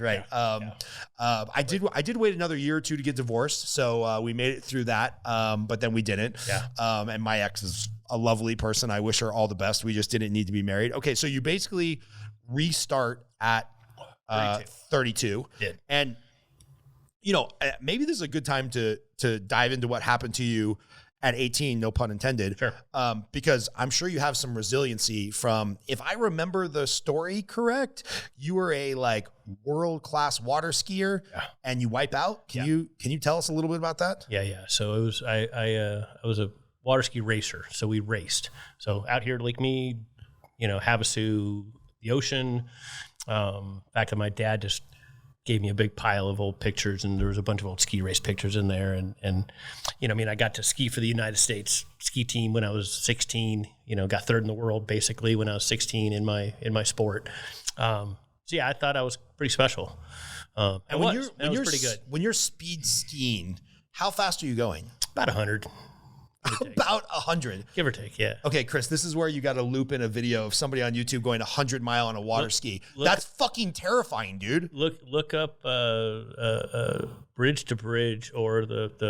right? I did wait another year or two to get divorced, so we made it through that, but then we didn't. And my ex is a lovely person. I wish her all the best. We just didn't need to be married. Okay, so you basically restart at 32. Did. And maybe this is a good time to dive into what happened to you at 18, no pun intended. Sure. Because I'm sure you have some resiliency from, if I remember the story correct, you were a world-class water skier and you wipe out. Can you tell us a little bit about that? Yeah. So it was, I was a water ski racer. So we raced. So out here at Lake Mead, Havasu, the ocean. In fact, my dad just gave me a big pile of old pictures, and there was a bunch of old ski race pictures in there. And I got to ski for the United States ski team when I was 16, got third in the world basically when I was 16 in my sport. So yeah, I thought I was pretty special. And when you're pretty good. When you're speed skiing, how fast are you going? About 100. About 100. Give or take, yeah. Okay, Chris, this is where you got to loop in a video of somebody on YouTube going 100 mile on a water ski. That's fucking terrifying, dude. Look up bridge to bridge or look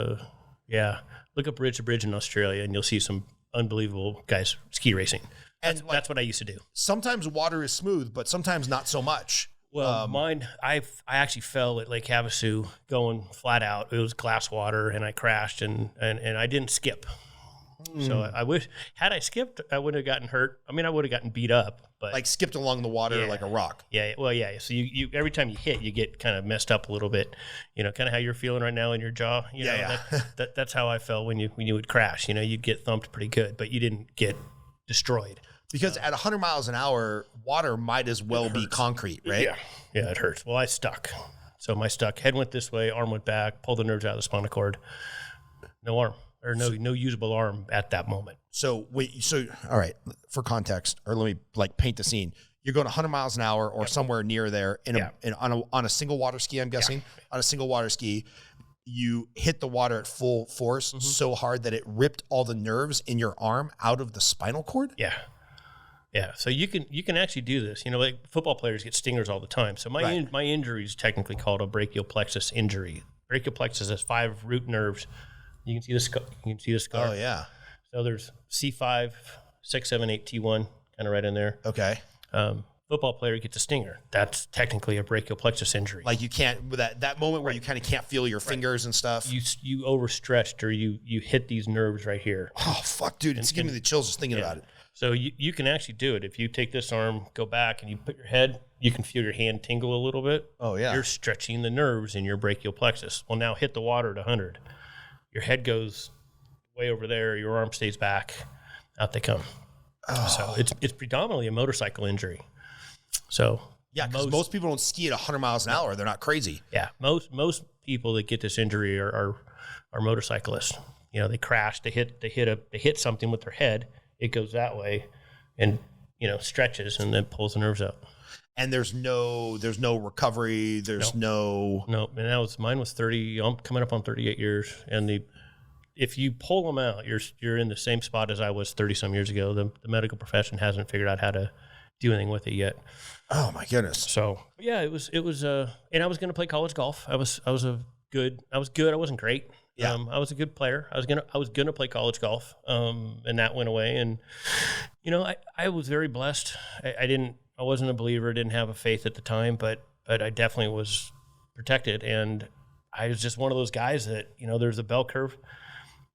up bridge to bridge in Australia and you'll see some unbelievable guys ski racing. And that's what I used to do. Sometimes water is smooth, but sometimes not so much. Well, I actually fell at Lake Havasu going flat out. It was glass water, and I crashed, and I didn't skip. So I wish, had I skipped, I would have gotten hurt. I mean, I would have gotten beat up. But like skipped along the water like a rock. Yeah, well, yeah. So you every time you hit, you get kind of messed up a little bit. You know, kind of how you're feeling right now in your jaw. You know, that's how I felt when you would crash. You know, you'd get thumped pretty good, but you didn't get destroyed. Because at 100 miles an hour, water might as well be concrete, right? Yeah, it hurts. Well, I stuck. So my stuck. Head went this way, arm went back, pulled the nerves out of the spinal cord. No arm, or no usable arm at that moment. So all right, for context, or let me like paint the scene. You're going 100 miles an hour or somewhere near there on a single water ski, I'm guessing. On a single water ski, you hit the water at full force so hard that it ripped all the nerves in your arm out of the spinal cord? Yeah, so you can actually do this. You know, like football players get stingers all the time. So my injury is technically called a brachial plexus injury. Brachial plexus has 5 root nerves. You can see the scar. Oh yeah. So there's C5, 6, 7, 8, T1, kind of right in there. Okay. Football player gets a stinger. That's technically a brachial plexus injury. Like you can't that moment where you kind of can't feel your fingers and stuff. You overstretched or you hit these nerves right here. Oh fuck, dude! It's giving me the chills just thinking about it. So you can actually do it. If you take this arm, go back, and you put your head, you can feel your hand tingle a little bit. Oh, yeah. You're stretching the nerves in your brachial plexus. Well, now hit the water at 100. Your head goes way over there. Your arm stays back. Out they come. Oh. So it's predominantly a motorcycle injury. So yeah, because most people don't ski at 100 miles an hour. They're not crazy. Yeah, most people that get this injury are motorcyclists. You know, they crash, they hit something with their head. It goes that way and, you know, stretches and then pulls the nerves out. And there's no recovery. There's no. And mine was 30, I'm coming up on 38 years. And if you pull them out, you're in the same spot as I was 30 some years ago. The medical profession hasn't figured out how to do anything with it yet. Oh my goodness. So yeah, it was, and I was going to play college golf. I was good. I wasn't great. Yeah. I was a good player. I was gonna play college golf, and that went away. And you know, I was very blessed. I wasn't a believer. Didn't have a faith at the time, but I definitely was protected. And I was just one of those guys that, you know, there's a bell curve.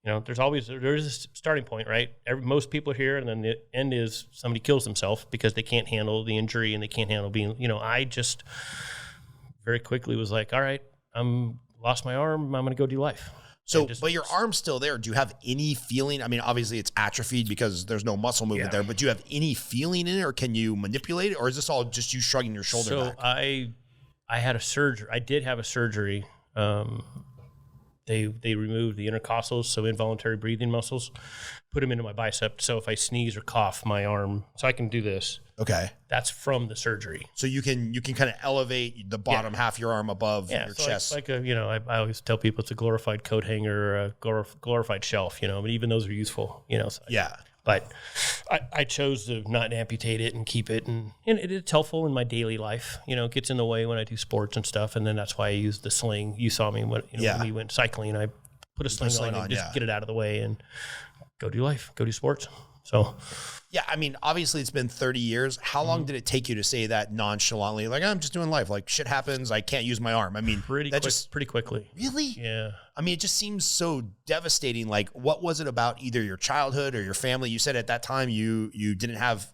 You know, there's a starting point, right? Most people are here, and then the end is somebody kills themselves because they can't handle the injury and they can't handle being. You know, I just very quickly was like, all right, lost my arm. I'm gonna go do life. So, but your arm's still there. Do you have any feeling? I mean, obviously it's atrophied because there's no muscle movement there, but do you have any feeling in it, or can you manipulate it, or is this all just you shrugging your shoulder back? So I had a surgery. I did have a surgery. They removed the intercostals, so involuntary breathing muscles, put them into my bicep. So if I sneeze or cough, my arm, so I can do this. Okay. That's from the surgery. So you can kind of elevate the bottom half of your arm above your chest. Like you know, I always tell people it's a glorified coat hanger or a glorified shelf, you know, but even those are useful, you know. So but I chose to not amputate it and keep it, and it's helpful in my daily life. You know, it gets in the way when I do sports and stuff, and then that's why I use the sling. You saw me when we went cycling. I put a sling on and just get it out of the way and go do life, go do sports. So, yeah, I mean, obviously it's been 30 years. How long did it take you to say that nonchalantly? Like, I'm just doing life. Like, shit happens. I can't use my arm. I mean, pretty quickly. Really? Yeah. I mean, it just seems so devastating. Like, what was it about either your childhood or your family? You said at that time you didn't have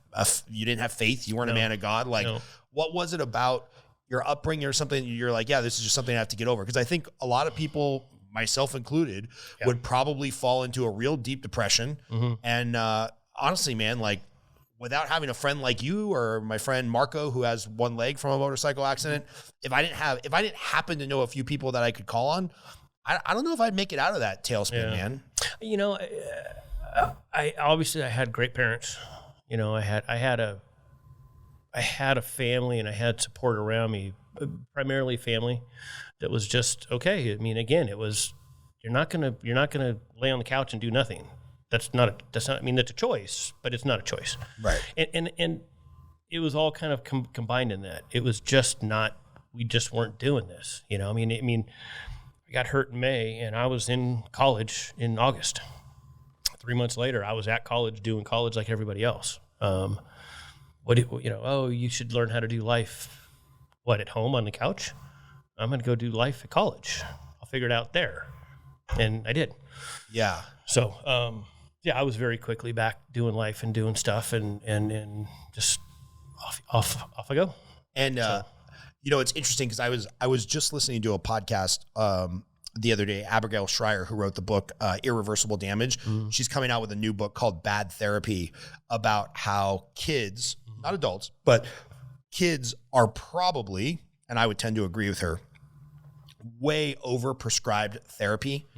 faith. You weren't a man of God. Like, what was it about your upbringing or something? You're like, yeah, this is just something I have to get over. Because I think a lot of people, myself included, would probably fall into a real deep depression. And honestly, man, like, without having a friend like you or my friend Marco, who has one leg from a motorcycle accident, if I didn't happen to know a few people that I could call on, I don't know if I'd make it out of that tailspin, man. You know, I obviously I had great parents. You know, I had a family and I had support around me, primarily family that was just okay. I mean, again, it was you're not gonna lay on the couch and do nothing. that's not I mean, that's a choice, but it's not a choice. Right. And it was all kind of combined in that. It was just not, we just weren't doing this. You know, I mean, I got hurt in May and I was in college in August. 3 months later, I was at college doing college like everybody else. You should learn how to do life, at home on the couch? I'm going to go do life at college. I'll figure it out there. And I did. Yeah. So, I was very quickly back doing life and doing stuff and just off I go. And, it's interesting because I was just listening to a podcast the other day, Abigail Schreier, who wrote the book Irreversible Damage. Mm-hmm. She's coming out with a new book called Bad Therapy about how kids, not adults, but kids are probably, and I would tend to agree with her, way over prescribed therapy.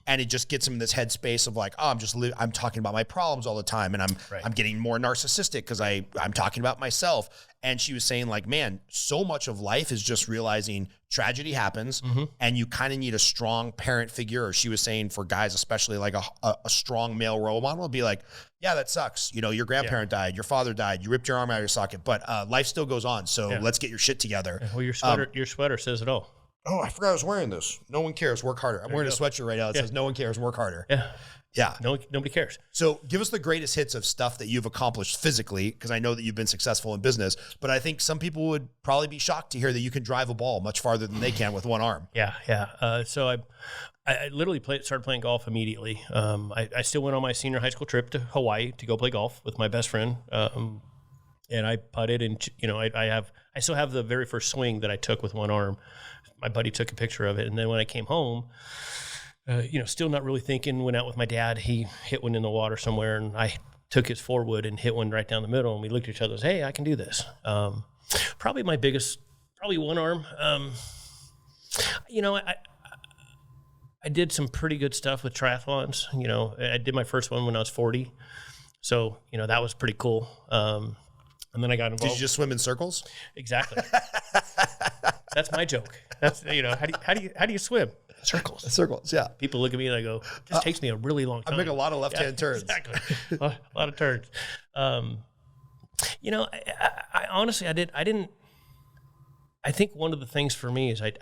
And it just gets them in this headspace of like, oh, I'm talking about my problems all the time. And I'm getting more narcissistic because I'm talking about myself. And she was saying like, man, so much of life is just realizing tragedy happens and you kind of need a strong parent figure. Or she was saying for guys, especially like a strong male role model would be like, yeah, that sucks. You know, your grandparent died, your father died, you ripped your arm out of your socket, but life still goes on. So let's get your shit together. Well, your sweater says it all. Oh, I forgot I was wearing this. No one cares. Work harder. I'm wearing a sweatshirt right now that says no one cares. Work harder. Yeah. Yeah. Nobody cares. So give us the greatest hits of stuff that you've accomplished physically, because I know that you've been successful in business, but I think some people would probably be shocked to hear that you can drive a ball much farther than they can with one arm. Yeah. Yeah. So I literally started playing golf immediately. I still went on my senior high school trip to Hawaii to go play golf with my best friend. And I putted and, I still have the very first swing that I took with one arm. My buddy took a picture of it. And then when I came home, still not really thinking, went out with my dad. He hit one in the water somewhere and I took his forward and hit one right down the middle. And we looked at each other and said, hey, I can do this. Probably my biggest, one arm. I did some pretty good stuff with triathlons. I did my first one when I was 40. So, that was pretty cool. And then I got involved. Did you just swim in circles? Exactly. That's my joke. That's, how do you swim? Circles, yeah. People look at me and I go, this takes me a really long time. I make a lot of left-hand turns. Exactly. a lot of turns. I honestly, I think one of the things for me is I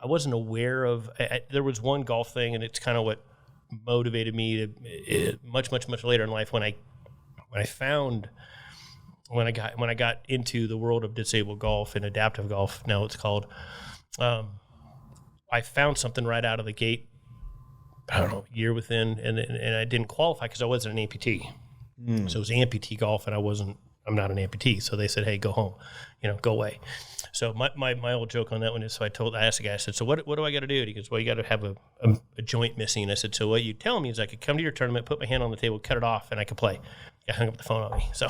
wasn't aware of, there was one golf thing and it's kind of what motivated me to much later in life when I got into the world of disabled golf and adaptive golf, now it's called, I found something right out of the gate, I don't know, year within, and I didn't qualify because I wasn't an amputee. So it was amputee golf and I'm not an amputee. So they said, hey, go home, go away. So my old joke on that one is, so I asked the guy, I said, so what do I got to do? He goes, well, you got to have a joint missing. I said, so what you tell me is I could come to your tournament, put my hand on the table, cut it off, and I could play. I hung up the phone on me. So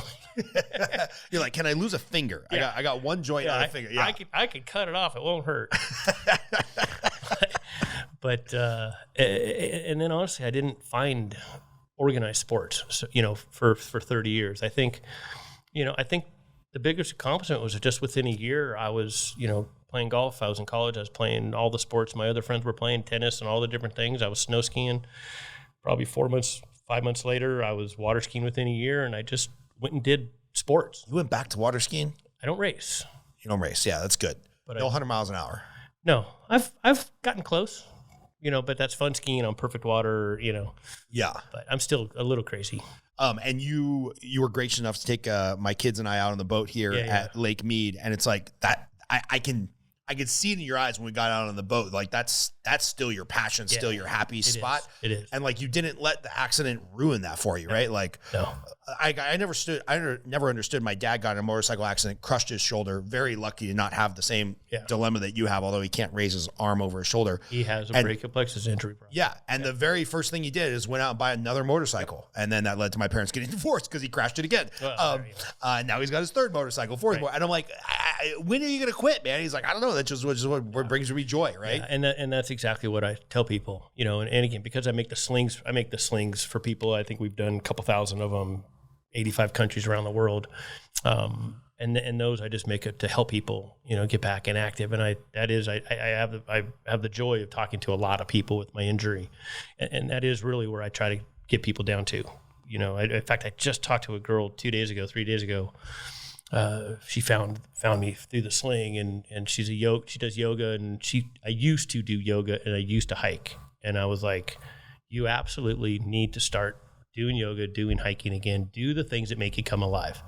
you're like, can I lose a finger? Yeah. I got one joint on a finger. Yeah, I could cut it off. It won't hurt. But and then honestly, I didn't find organized sports. So, for 30 years, I think the biggest accomplishment was just within a year. I was playing golf. I was in college. I was playing all the sports. My other friends were playing tennis and all the different things. I was snow skiing. Probably 5 months later, I was water skiing within a year, and I just went and did sports. You went back to water skiing? I don't race. You don't race, yeah, that's good. But no 100 miles an hour. No, I've gotten close, but that's fun skiing on perfect water, Yeah. But I'm still a little crazy. And you were gracious enough to take my kids and I out on the boat here at Lake Mead, and it's like that. I could see it in your eyes when we got out on the boat. Like that's still your passion, still your happy spot. It is. And like you didn't let the accident ruin that for you, right? Like no. I never understood. My dad got in a motorcycle accident, crushed his shoulder. Very lucky to not have the same dilemma that you have, although he can't raise his arm over his shoulder. He has a brachial plexus injury problem. Yeah. And the very first thing he did is went out and buy another motorcycle. And then that led to my parents getting divorced because he crashed it again. Now he's got his third motorcycle, fourth more. And I'm like, when are you going to quit, man? He's like, I don't know. That's just what brings me joy, right? Yeah, and that's exactly what I tell people, and again, because I make the slings for people. I think we've done a couple thousand of them, 85 countries around the world. And those I just make it to help people, get back and active. And I have the joy of talking to a lot of people with my injury. And that is really where I try to get people down to. in fact, I just talked to a girl 3 days ago. She found me through the sling, and she does yoga, and I used to do yoga and I used to hike. And I was like, you absolutely need to start doing yoga, doing hiking again. Do the things that make you come alive.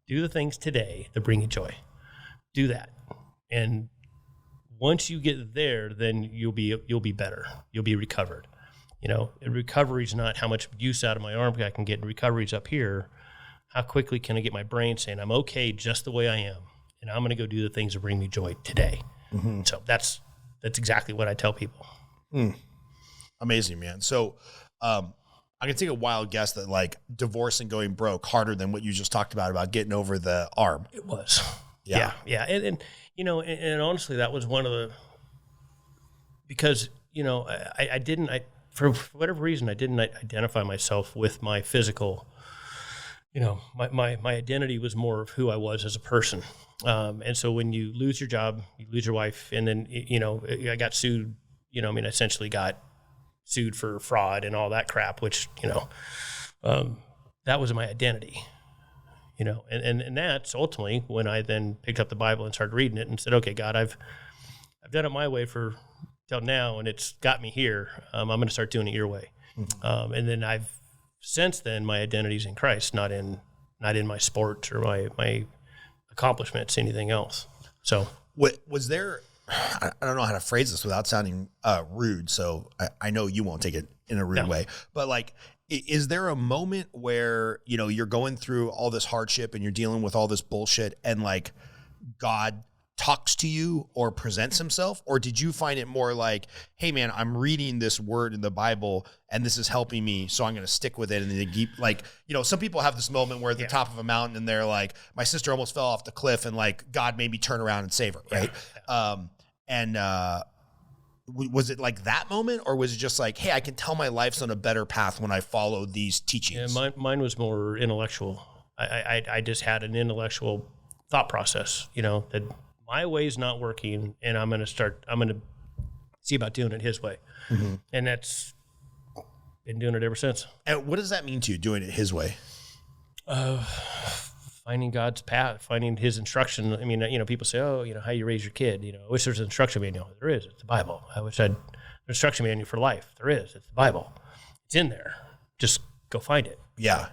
Do the things today that bring you joy. Do that. And once you get there, then you'll be better. You'll be recovered. And recovery is not how much use out of my arm I can get. Recovery's up here. How quickly can I get my brain saying I'm okay just the way I am, and I'm going to go do the things that bring me joy today. Mm-hmm. So that's exactly what I tell people. Amazing, man. So I can take a wild guess that like divorce and going broke harder than what you just talked about getting over the arm. It was. Yeah. And honestly, that was one of the, because, for whatever reason, I didn't identify myself with my physical, my identity was more of who I was as a person. And so when you lose your job, you lose your wife, and then, I got sued, I essentially got sued for fraud and all that crap, which, that was my identity. And that's ultimately when I then picked up the Bible and started reading it and said, okay, God, I've done it my way for till now, and it's got me here. I'm going to start doing it your way. Mm-hmm. And then since then, my identity's in Christ, not in my sport or my accomplishments, anything else. So was there, I don't know how to phrase this without sounding rude. So I know you won't take it in a rude way, but like, is there a moment where, you're going through all this hardship and you're dealing with all this bullshit and like God talks to you or presents himself? Or did you find it more like, hey man, I'm reading this word in the Bible and this is helping me, so I'm going to stick with it? And then keep like, some people have this moment where at the top of a mountain and they're like, my sister almost fell off the cliff and like God made me turn around and save her. Right. Was it like that moment, or was it just like, hey, I can tell my life's on a better path when I follow these teachings? Yeah, mine was more intellectual. I just had an intellectual thought process, that my way's not working, and I'm going to see about doing it his way. Mm-hmm. And that's been doing it ever since. And what does that mean to you, doing it his way? Finding God's path, finding his instruction. I mean, people say, oh, how you raise your kid. I wish there's an instruction manual. There is. It's the Bible. I wish I'd an instruction manual for life. There is. It's the Bible. It's in there. Just go find it. Yeah.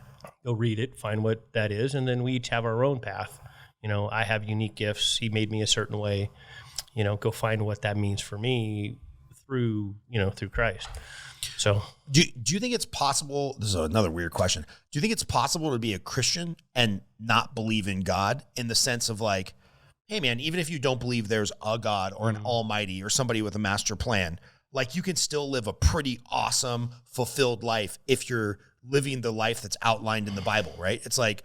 Go read it, find what that is, and then we each have our own path. I have unique gifts. He made me a certain way. Go find what that means for me through Christ. So do you think it's possible, this is another weird question, do you think it's possible to be a Christian and not believe in God, in the sense of like, hey man, even if you don't believe there's a God or an almighty or somebody with a master plan, like you can still live a pretty awesome, fulfilled life if you're living the life that's outlined in the Bible, right? It's like,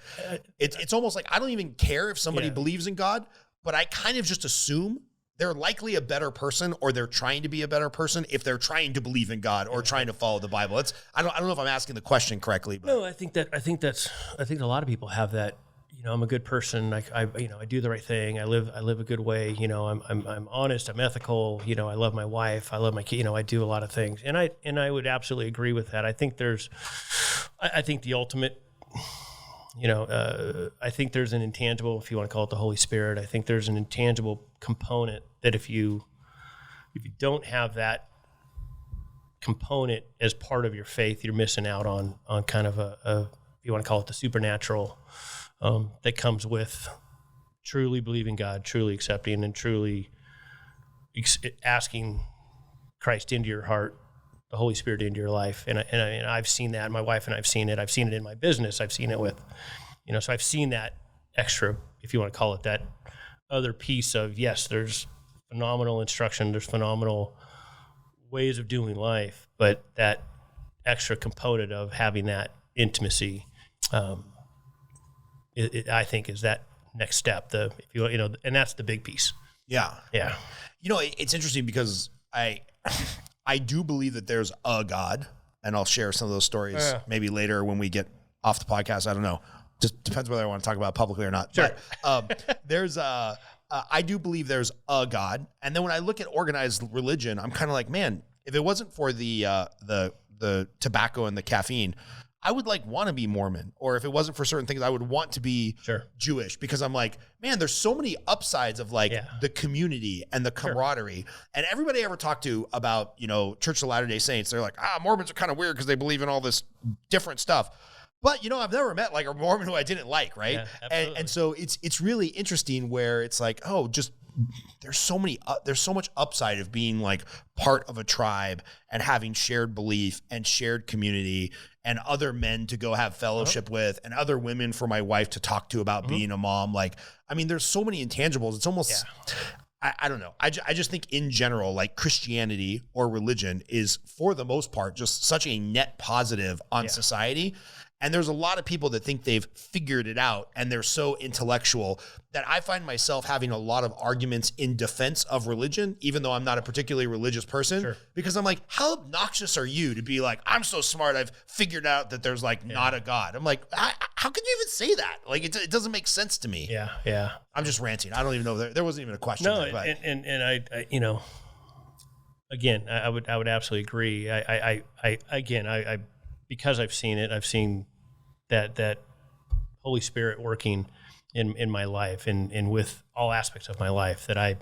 it's almost like, I don't even care if somebody believes in God, but I kind of just assume they're likely a better person, or they're trying to be a better person if they're trying to believe in God or trying to follow the Bible. I don't know if I'm asking the question correctly, but no, I think a lot of people have that. I'm a good person. I do the right thing. I live a good way. I'm honest. I'm ethical. I love my wife. I love my kid. I do a lot of things, and I would absolutely agree with that. I think the ultimate. I think there's an intangible, if you want to call it the Holy Spirit. I think there's an intangible component that if you don't have that component as part of your faith, you're missing out on kind of a if you want to call it the supernatural, that comes with truly believing God, truly accepting, and truly asking Christ into your heart, the Holy Spirit into your life. And I've seen that. My wife and I've seen it. I've seen it in my business. I've seen it with, so I've seen that extra, if you want to call it that, other piece of, yes, there's phenomenal instruction. There's phenomenal ways of doing life, but that extra component of having that intimacy, I think is that next step. And that's the big piece. Yeah. Yeah. It's interesting because I do believe that there's a God, and I'll share some of those stories maybe later when we get off the podcast. I don't know. Just depends whether I want to talk about it publicly or not. Sure. But I do believe there's a God. And then when I look at organized religion, I'm kind of like, man, if it wasn't for the tobacco and the caffeine, I would like want to be Mormon, or if it wasn't for certain things, I would want to be Jewish, because I'm like, man, there's so many upsides of like the community and the camaraderie. And everybody I ever talked to about, you know, Church of Latter-day Saints, they're like, Mormons are kind of weird because they believe in all this different stuff. But, you know, I've never met like a Mormon who I didn't like, right? Yeah, and so it's really interesting where it's like, there's so much upside of being like part of a tribe and having shared belief and shared community and other men to go have fellowship with and other women for my wife to talk to about being a mom. Like, I mean, there's so many intangibles. It's almost, I don't know. I just think in general, like Christianity or religion is for the most part, just such a net positive on society. And there's a lot of people that think they've figured it out and they're so intellectual that I find myself having a lot of arguments in defense of religion, even though I'm not a particularly religious person, because I'm like, how obnoxious are you to be like, I'm so smart, I've figured out that there's like not a God. I'm like, how can you even say that? Like, it doesn't make sense to me. Yeah. I'm just ranting. I don't even know. There wasn't even a question. No, there, but. And I you know, again, I would absolutely agree. I because I've seen it, I've seen that Holy Spirit working in my life and with all aspects of my life, that I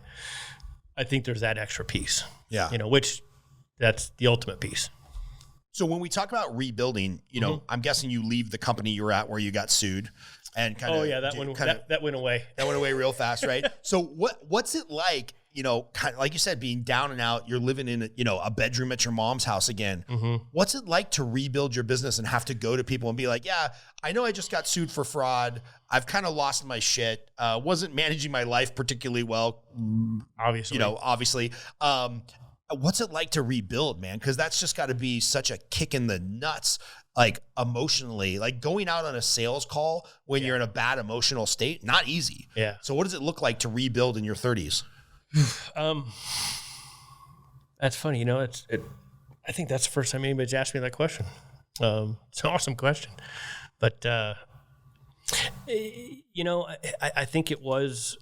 think there's that extra piece. Yeah. You know, which that's the ultimate piece. So when we talk about rebuilding, you know, I'm guessing you leave the company you were at where you got sued and kind of. Oh yeah, that went away. That went away real fast, right? So what's it like, you know, kind of like you said, being down and out, you're living in, you know, a bedroom at your mom's house again. What's it like to rebuild your business and have to go to people and be like, yeah, I know I just got sued for fraud. I've kind of lost my shit. Wasn't managing my life particularly well. Obviously. You know, obviously. What's it like to rebuild, man? Because that's just got to be such a kick in the nuts, like emotionally, like going out on a sales call when you're in a bad emotional state, not easy. Yeah. So what does it look like to rebuild in your 30s? That's funny. You know, I think that's the first time anybody's asked me that question. It's an awesome question, but, you know, I think it was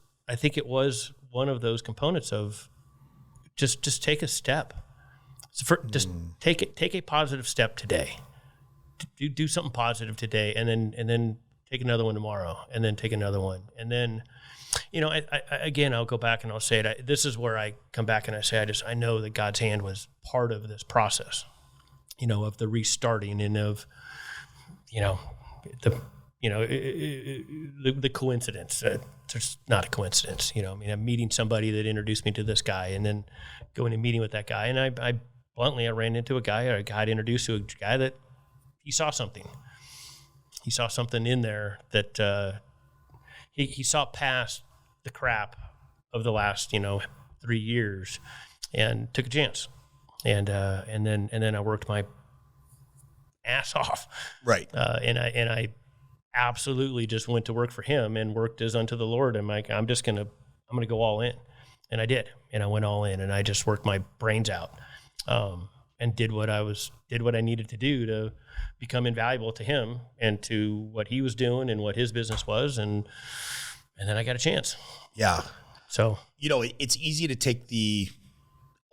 one of those components of just take a step. So just take a positive step today. Do something positive today, and then take another one tomorrow, and then take another one, and then, you know, again, I'll go back and I'll say it. This is where I come back and I say, I know that God's hand was part of this process, you know, of the restarting and of, you know, the coincidence. There's not a coincidence, you know. I mean, I'm meeting somebody that introduced me to this guy, and then going and meeting with that guy, and I bluntly ran into a guy, or I got introduced to a guy that he saw something. He saw something in there that he saw past the crap of the last, you know, 3 years, and took a chance, and then I worked my ass off, right? And I absolutely just went to work for him and worked as unto the Lord. I'm like, I'm gonna go all in, and I did, and I went all in, and I just worked my brains out, and did what I needed to do to become invaluable to him and to what he was doing and what his business was, and then I got a chance. Yeah. So, you know, it's easy to take the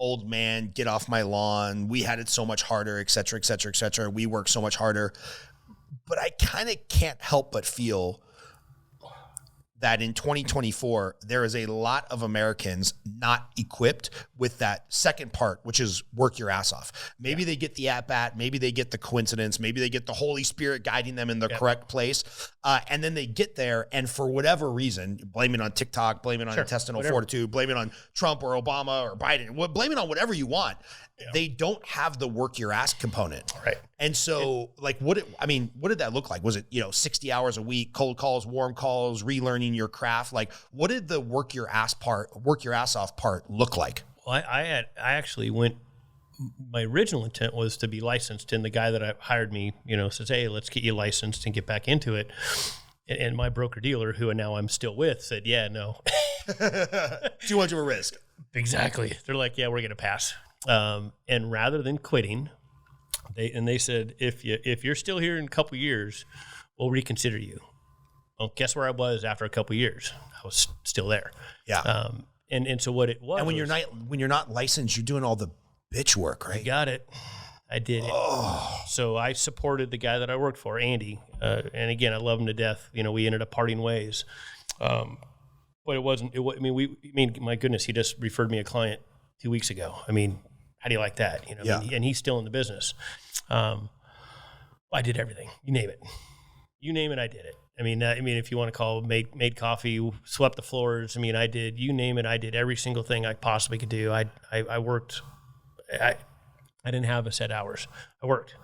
old man, get off my lawn. We had it so much harder, et cetera, et cetera, et cetera. We work so much harder. But I kind of can't help but feel that in 2024, there is a lot of Americans not equipped with that second part, which is work your ass off. Maybe they get the at-bat, maybe they get the coincidence, maybe they get the Holy Spirit guiding them in the correct place. And then they get there, and for whatever reason, blame it on TikTok, blame it on intestinal fortitude, blame it on Trump or Obama or Biden, blame it on whatever you want. Yeah. They don't have the work your ass component. Right. And so like, what did that look like? Was it, 60 hours a week, cold calls, warm calls, relearning your craft? Like, what did the work your ass off part look like? Well, I actually went, my original intent was to be licensed, and the guy that hired me, says, hey, let's get you licensed and get back into it. And my broker dealer, who now I'm still with, said, yeah, no. Too much of a risk. Exactly. They're like, yeah, we're going to pass. And rather than quitting, they said, if you're still here in a couple of years, we'll reconsider you. Well, guess where I was after a couple of years? I was still there. Yeah. And so what it was. And when you're not licensed, you're doing all the bitch work, right? You got it. I did it. So I supported the guy that I worked for, Andy. And again, I love him to death. You know, we ended up parting ways. But it wasn't, my goodness, he just referred me a client 2 weeks ago. I mean, how do you like that? You know, Yeah. and he's still in the business. I did everything. You name it. You name it, I did it. I mean, if you want to call made coffee, swept the floors. I mean, I did, you name it. I did every single thing I possibly could do. I worked, I didn't have a set hours. I worked,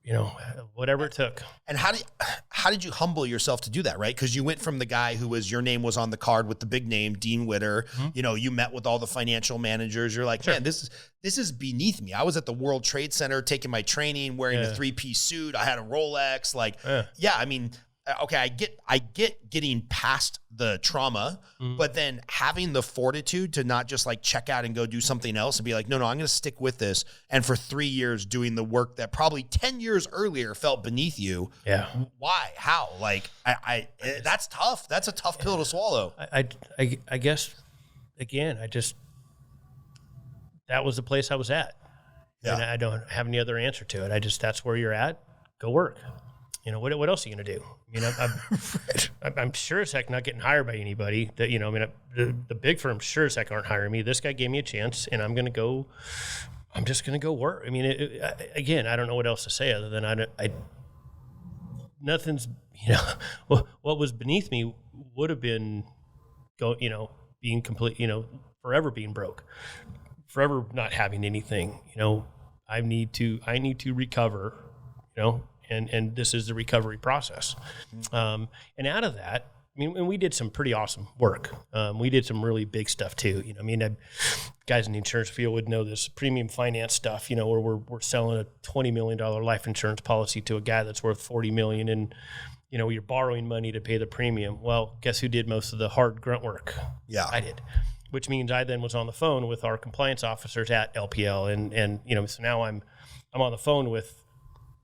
you know, whatever it took. And how did you humble yourself to do that, right? Because you went from the guy who was, your name was on the card with the big name, Dean Witter. Mm-hmm. You know, you met with all the financial managers. You're like, man, this is beneath me. I was at the World Trade Center taking my training, wearing a 3-piece suit. I had a Rolex. Like, I mean, okay, I get getting past the trauma, but then having the fortitude to not just like check out and go do something else and be like, no, I'm going to stick with this. And for 3 years doing the work that probably 10 years earlier felt beneath you. Yeah. Why? How? Like, that's tough. That's a tough pill to swallow. I guess, again, that was the place I was at. Yeah. And I don't have any other answer to it. That's where you're at. Go work. You know, what else are you going to do? I mean, I'm sure as heck not getting hired by anybody. That, you know, I mean, the big firms sure as heck aren't hiring me. This guy gave me a chance, and I'm just going to go work. I mean, again, I don't know what else to say other than nothing's, you know, what was beneath me would have been, being complete, you know, forever being broke, forever not having anything. You know, I need to recover, you know. And this is the recovery process. And out of that, I mean, and we did some pretty awesome work. We did some really big stuff too. You know, I mean, guys in the insurance field would know this premium finance stuff, you know, where we're selling a $20 million life insurance policy to a guy that's worth $40 million, and, you know, you're borrowing money to pay the premium. Well, guess who did most of the hard grunt work? Yeah. I did. Which means I then was on the phone with our compliance officers at LPL. And you know, so now I'm on the phone with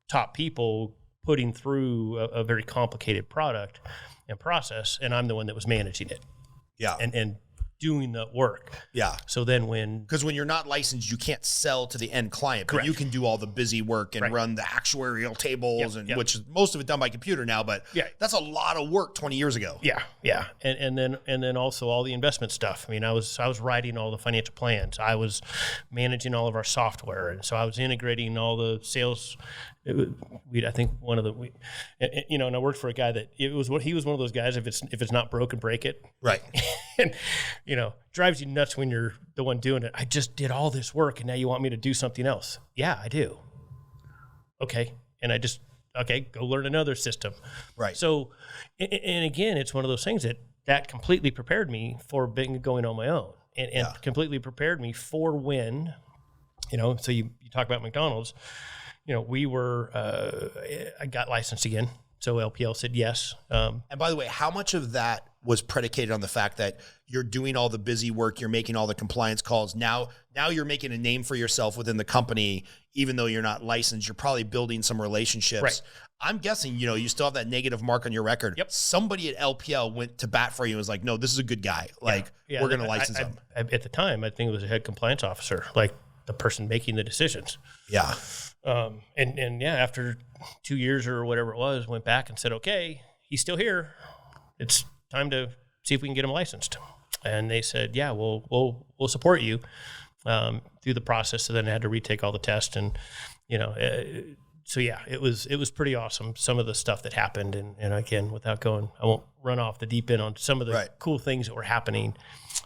top people putting through a very complicated product and process, and I'm the one that was managing it. Yeah. And doing the work. Yeah. So then because when you're not licensed, you can't sell to the end client, but you can do all the busy work and run the actuarial tables, which is most of it done by computer now, but that's a lot of work 20 years ago. Yeah. Yeah. And then also all the investment stuff. I mean, I was writing all the financial plans. I was managing all of our software. And so I was integrating all the sales. I think one of you know, and I worked for a guy that he was one of those guys, if it's not broken, break it. Right. And, you know, drives you nuts when you're the one doing it. I just did all this work and now you want me to do something else. Yeah, I do. Okay. And go learn another system. Right. So, and again, it's one of those things that completely prepared me for going on my own and completely prepared me for when, you know, so you talk about McDonald's. You know, I got licensed again. So LPL said yes. And by the way, how much of that was predicated on the fact that you're doing all the busy work, you're making all the compliance calls. Now you're making a name for yourself within the company, even though you're not licensed, you're probably building some relationships. Right. I'm guessing, you know, you still have that negative mark on your record. Yep. Somebody at LPL went to bat for you and was like, no, this is a good guy. Like, we're going to license him. At the time, I think it was a head compliance officer, like the person making the decisions. Yeah. After 2 years or whatever it was, went back and said, okay, he's still here. It's time to see if we can get him licensed. And they said, yeah, we'll support you through the process. So then I had to retake all the tests, and, you know, it was pretty awesome. Some of the stuff that happened, and again, without going, I won't run off the deep end on some of the cool things that were happening.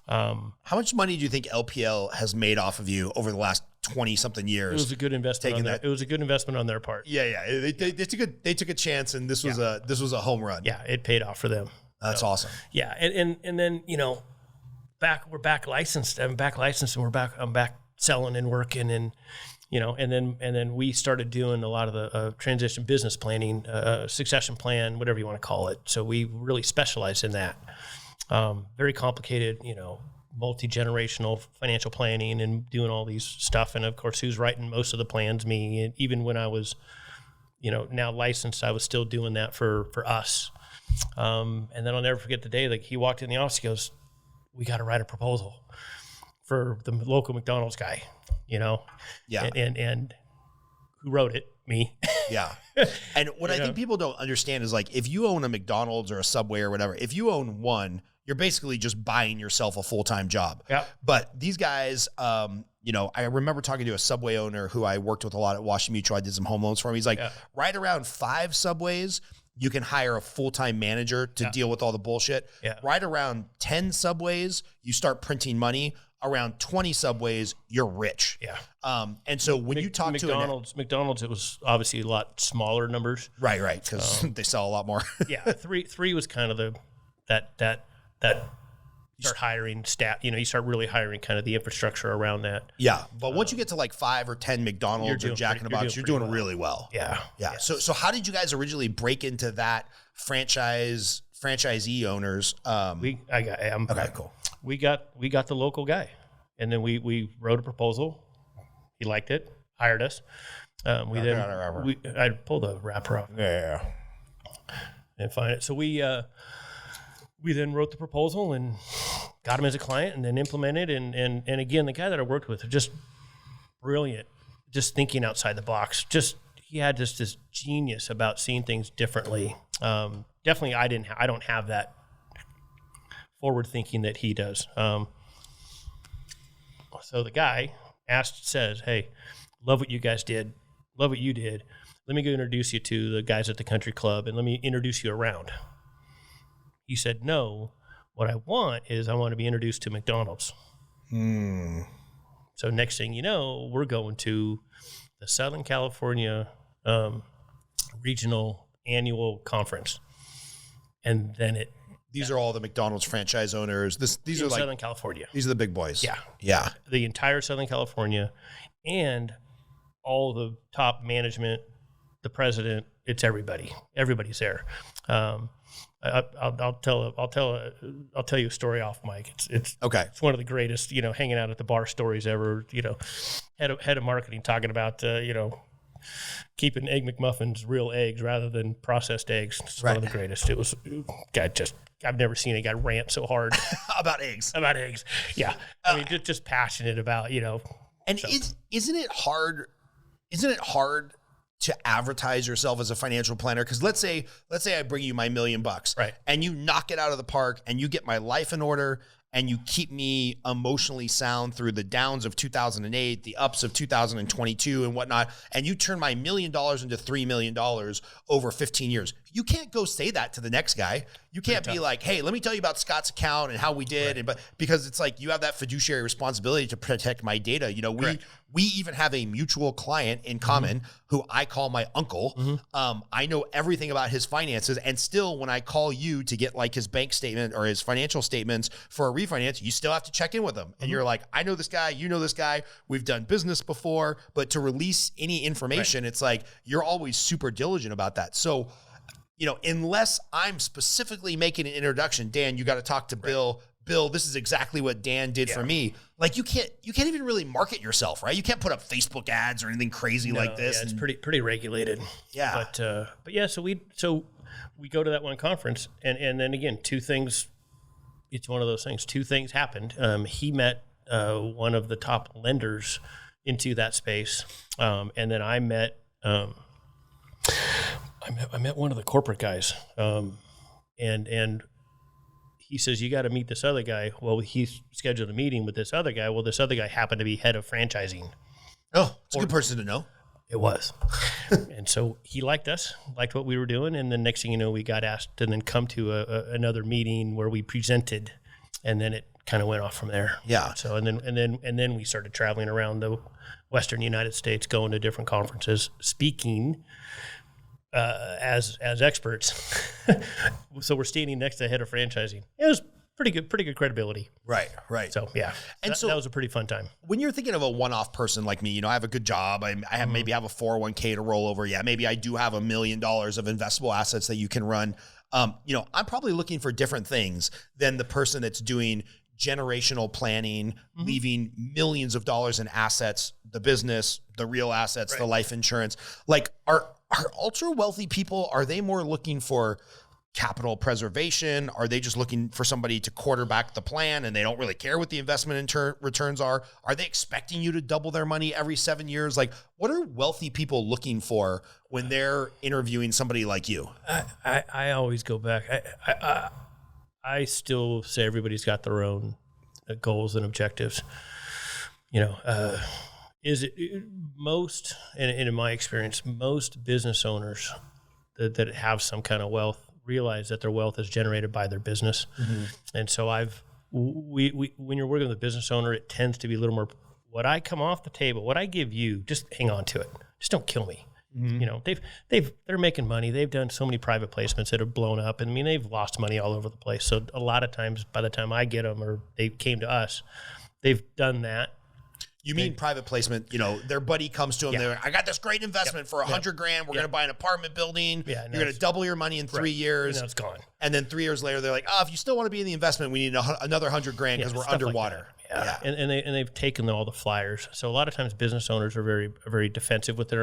How much money do you think LPL has made off of you over the last 20 something years? It was a good investment. It was a good investment on their part. Yeah. They took a chance, and this was a home run. Yeah. It paid off for them. That's awesome. Yeah. And then, you know, we're back licensed. I'm back licensed, and I'm back selling and working, and, you know, and then we started doing a lot of the transition business planning, succession plan, whatever you want to call it. So we really specialized in that. Very complicated, you know, multi-generational financial planning and doing all these stuff. And of course, who's writing most of the plans? Me. And even when I was, you know, now licensed, I was still doing that for us. And then I'll never forget the day, like, he walked in the office, he goes, we got to write a proposal for the local McDonald's guy. you know? Yeah. And who wrote it? Me. Yeah. And what I think people don't understand is like, if you own a McDonald's or a Subway or whatever, if you own one, you're basically just buying yourself a full-time job. Yeah. But these guys, you know, I remember talking to a Subway owner who I worked with a lot at Washington Mutual. I did some home loans for him. He's like, right around 5 Subways, you can hire a full-time manager to deal with all the bullshit. Yeah. Right around 10 Subways, you start printing money. Around 20 Subways, you're rich. Yeah. And so when you talk McDonald's, it was obviously a lot smaller numbers. Right, because they sell a lot more. Yeah, three was kind of that you start hiring staff. You know, you start really hiring kind of the infrastructure around that. Yeah, but once you get to like 5 or 10 McDonald's or Jack in the Box, you're doing really well. Yeah. So how did you guys originally break into that franchisee owners? Okay, cool. We got the local guy, and then we wrote a proposal. He liked it, hired us. I'd pull the wrapper off. Yeah. And find it. So we then wrote the proposal and got him as a client, and then implemented. And again, the guy that I worked with, just brilliant, just thinking outside the box. He had just this genius about seeing things differently. Definitely, I don't have that forward thinking that he does. So the guy says, hey, love what you guys did. Love what you did. Let me go introduce you to the guys at the country club, and let me introduce you around. He said, no, what I want to be introduced to McDonald's. So next thing you know, we're going to the Southern California regional annual conference. And then these are all the McDonald's franchise owners. These are like Southern California. These are the big boys. Yeah. The entire Southern California and all the top management, the president, it's everybody. Everybody's there. I'll tell you a story off mic. It's okay. It's one of the greatest, hanging out at the bar stories ever. Head of marketing talking about keeping Egg McMuffins real eggs rather than processed eggs. It's one of the greatest. It was I've never seen a guy rant so hard about eggs. Yeah. I mean, just passionate about, And so. Isn't it hard to advertise yourself as a financial planner? Because let's say I bring you my $1 million, right, and you knock it out of the park, and you get my life in order, and you keep me emotionally sound through the downs of 2008, the ups of 2022 and whatnot, and you turn my $1 million into $3 million over 15 years. You can't go say that to the next guy. You can't be like, hey, let me tell you about Scott's account and how we did. Right. Because it's like, you have that fiduciary responsibility to protect my data. We even have a mutual client in common who I call my uncle. I know everything about his finances. And still, when I call you to get like his bank statement or his financial statements for a refinance, you still have to check in with him. And you're like, I know this guy, you know this guy, we've done business before, but to release any information, it's like, you're always super diligent about that. So, unless I'm specifically making an introduction, Dan, you got to talk to Bill. Bill, this is exactly what Dan did for me. Like, you can't even really market yourself, right? You can't put up Facebook ads or anything crazy like this. Yeah, it's pretty regulated. Yeah. But yeah, so we go to that one conference, and then again, two things. It's one of those things. Two things happened. He met one of the top lenders into that space, and then I met one of the corporate guys, and he says, you got to meet this other guy. Well, he scheduled a meeting with this other guy. Well, this other guy happened to be head of franchising. Oh, it's a good person to know. It was. And so he liked us, liked what we were doing. And then next thing you know, we got asked to then come to another meeting where we presented, and then it kind of went off from there. Yeah. So, and then we started traveling around the Western United States, going to different conferences, speaking as experts. So we're standing next to the head of franchising. It was pretty good credibility. Right. So yeah, and that was a pretty fun time. When you're thinking of a one-off person like me, I have a good job. I have maybe have a 401k to roll over. Yeah, maybe I do have $1 million of investable assets that you can run. I'm probably looking for different things than the person that's doing generational planning, leaving millions of dollars in assets, the business, the real assets, the life insurance. Like, are ultra wealthy people, are they more looking for capital preservation? Are they just looking for somebody to quarterback the plan and they don't really care what the investment returns are? Are they expecting you to double their money every 7 years? Like, what are wealthy people looking for when they're interviewing somebody like you? I always go back. I still say everybody's got their own goals and objectives. Is it most, and in my experience, most business owners that have some kind of wealth realize that their wealth is generated by their business. Mm-hmm. And so when you're working with a business owner, it tends to be a little more, what I come off the table, what I give you, just hang on to it. Just don't kill me. Mm-hmm. They're making money. They've done so many private placements that have blown up. And I mean, they've lost money all over the place. So a lot of times by the time I get them or they came to us, they've done that. You mean private placement, their buddy comes to them, they're like, I got this great investment for $100,000. We're going to buy an apartment building. Yeah, you're going to double your money in 3 years. And it's gone. And then 3 years later, they're like, if you still want to be in the investment, we need another $100,000 because we're underwater. Like And they've taken all the flyers. So a lot of times business owners are very, very defensive with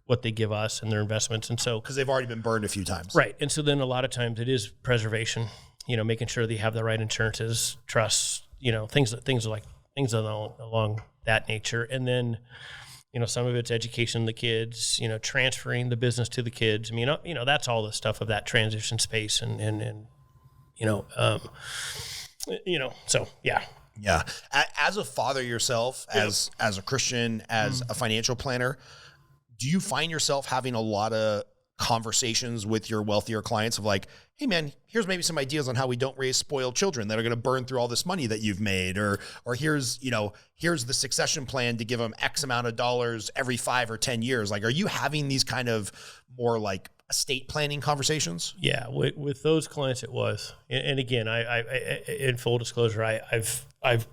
what they give us and their investments. And so, because they've already been burned a few times. Right. And so then a lot of times it is preservation, making sure they have the right insurances, trusts, things along that nature. And then, some of it's education of the kids, transferring the business to the kids. I mean, that's all the stuff of that transition space so yeah. Yeah. As a father yourself, as a Christian, as a financial planner, do you find yourself having a lot of conversations with your wealthier clients of like, hey man, here's maybe some ideas on how we don't raise spoiled children that are going to burn through all this money that you've made, or here's the succession plan to give them X amount of dollars every 5 or 10 years. Like, are you having these kind of more like estate planning conversations? Yeah. With those clients, it was, and again, I in full disclosure, I've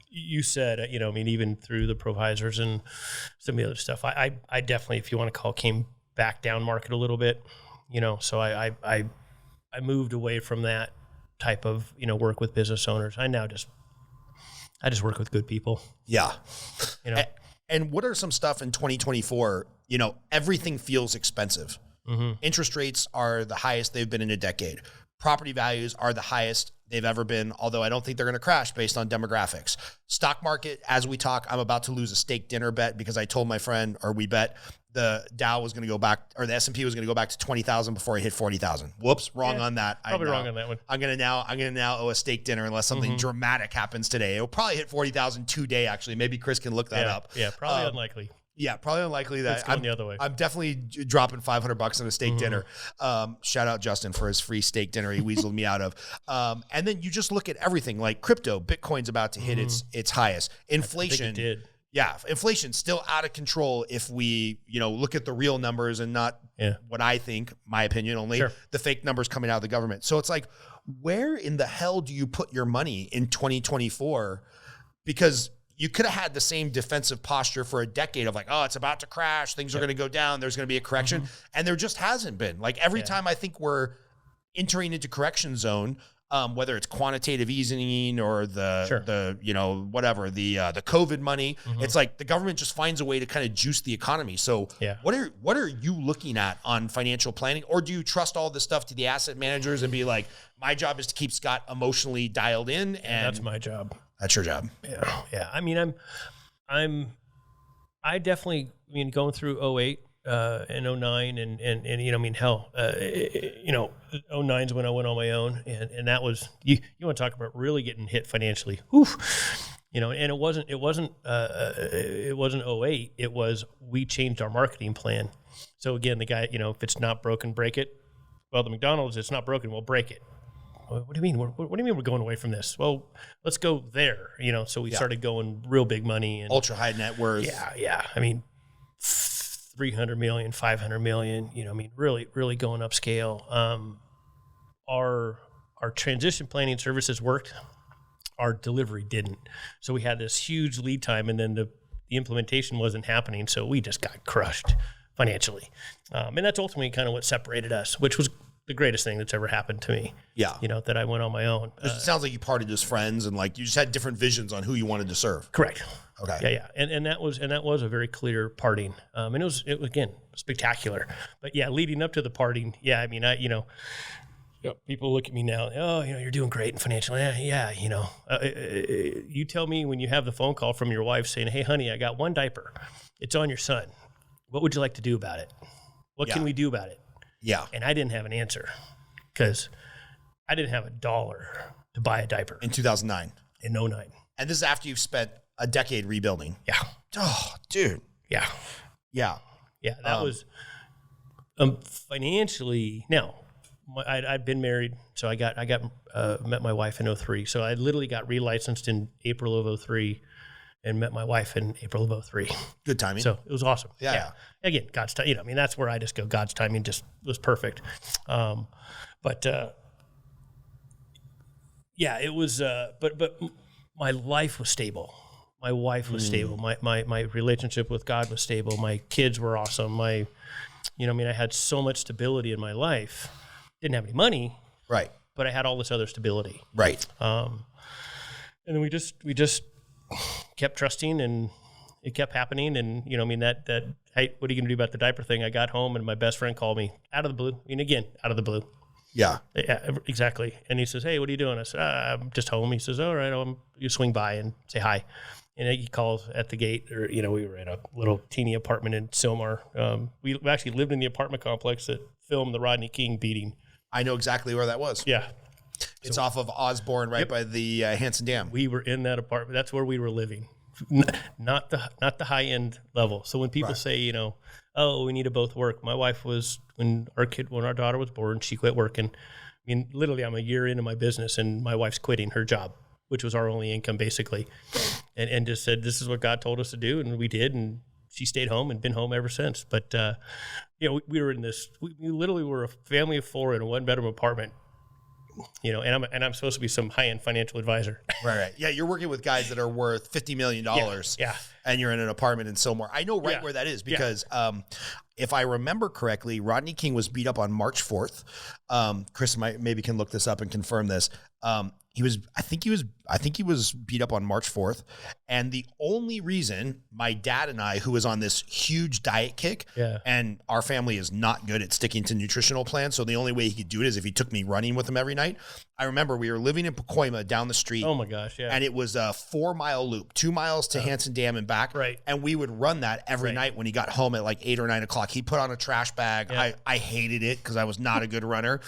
you said, even through the provisors and some of the other stuff, I definitely, if you want to call, came back down market a little bit, so I moved away from that type of, work with business owners. I just work with good people. Yeah. And what are some stuff in 2024, everything feels expensive. Mm-hmm. Interest rates are the highest they've been in a decade. Property values are the highest they've ever been, although I don't think they're going to crash based on demographics. Stock market, as we talk, I'm about to lose a steak dinner bet because I told my friend, or we bet, the Dow was going to go back, or the S&P was going to go back to 20,000 before it hit 40,000. Whoops, wrong on that. Probably wrong on that one. I'm going to now owe a steak dinner unless something dramatic happens today. It'll probably hit 40,000 today, actually. Maybe Chris can look that up. Yeah, probably unlikely. Yeah, probably unlikely that. It's going the other way. I'm definitely dropping $500 on a steak dinner. Shout out Justin for his free steak dinner he weaseled me out of. And then you just look at everything like crypto. Bitcoin's about to hit its highest. Inflation. I think it did. Yeah, inflation's still out of control if we, look at the real numbers and not what I think, my opinion only, the fake numbers coming out of the government. So it's like, where in the hell do you put your money in 2024? Because you could have had the same defensive posture for a decade of like, oh, it's about to crash. Things are going to go down. There's going to be a correction. And there just hasn't been. Like every time I think we're entering into correction zone, whether it's quantitative easing or the COVID money, it's like the government just finds a way to kind of juice the economy. So what are you looking at on financial planning? Or do you trust all this stuff to the asset managers and be like, my job is to keep Scott emotionally dialed in? And that's my job. That's your job. Yeah. I mean, I definitely, going through 08 and 09 and 09 is when I went on my own. And that was, you want to talk about really getting hit financially. Oof. And it wasn't 08. It was, we changed our marketing plan. So again, the guy, if it's not broken, break it. Well, the McDonald's, it's not broken, we'll break it. What do you mean? What do you mean we're going away from this? Well, let's go there. So we started going real big money and ultra high net worth. Yeah. I mean, 300 million, 500 million. Really, really going upscale. Our transition planning services worked. Our delivery didn't. So we had this huge lead time, and then the implementation wasn't happening. So we just got crushed financially, and that's ultimately kind of what separated us, which was the greatest thing that's ever happened to me. Yeah. That I went on my own. It sounds like you parted as friends and like you just had different visions on who you wanted to serve. Correct. Okay. Yeah. And that was a very clear parting. And it was again, spectacular. But yeah, leading up to the parting, Yep. People look at me now. Oh, you're doing great in financial. Yeah. You tell me when you have the phone call from your wife saying, "Hey, honey, I got one diaper. It's on your son. What would you like to do about it? What can we do about it?" Yeah. And I didn't have an answer because I didn't have $1 to buy a diaper In 2009. in 2009. And this is after you've spent a decade rebuilding. Yeah. Oh, dude. Yeah. Yeah. Yeah. That was financially. Now, I'd been married, so I met my wife in 2003. So I literally got relicensed in April of 2003 and met my wife in April of 2003. Good timing. So it was awesome. Yeah. Again, God's timing. I mean, that's where I just go. God's timing just was perfect. It was. But my life was stable. My wife was stable. My relationship with God was stable. My kids were awesome. I had so much stability in my life. Didn't have any money, Right. but I had all this other stability. Right. And then we just kept trusting, and it kept happening. And hey, what are you going to do about the diaper thing? I got home, and my best friend called me out of the blue. Out of the blue. Yeah. Yeah, exactly. And he says, "Hey, what are you doing?" I said, "I'm just home." He says, "All right, you swing by and say hi." And he calls at the gate, or we were in a little teeny apartment in Sylmar. We actually lived in the apartment complex that filmed the Rodney King beating. I know exactly where that was. Yeah. It's off of Osborne, right by the Hanson Dam. We were in that apartment. That's where we were living, not the high end level. So when people say, "Oh, we need to both work," my wife was when our daughter was born, she quit working. I mean, literally, I'm a year into my business, and my wife's quitting her job, which was our only income basically, and just said, "This is what God told us to do," and we did, and she stayed home and been home ever since. But we were in this. We literally were a family of 4 in a 1-bedroom apartment. And I'm supposed to be some high-end financial advisor. Right. Yeah, you're working with guys that are worth $50 million. Yeah. And you're in an apartment in Sylmar. I know where that is because if I remember correctly, Rodney King was beat up on March 4th. Chris maybe can look this up and confirm this. I think he was beat up on March 4th. And the only reason my dad and I, who was on this huge diet kick, and our family is not good at sticking to nutritional plans. So the only way he could do it is if he took me running with him every night. I remember we were living in Pacoima down the street. Oh my gosh. Yeah. And it was a 4-mile loop, 2 miles to Hanson Dam and back. Right. And we would run that every night when he got home at like 8 or 9 o'clock. He put on a trash bag. Yeah. I hated it because I was not a good runner.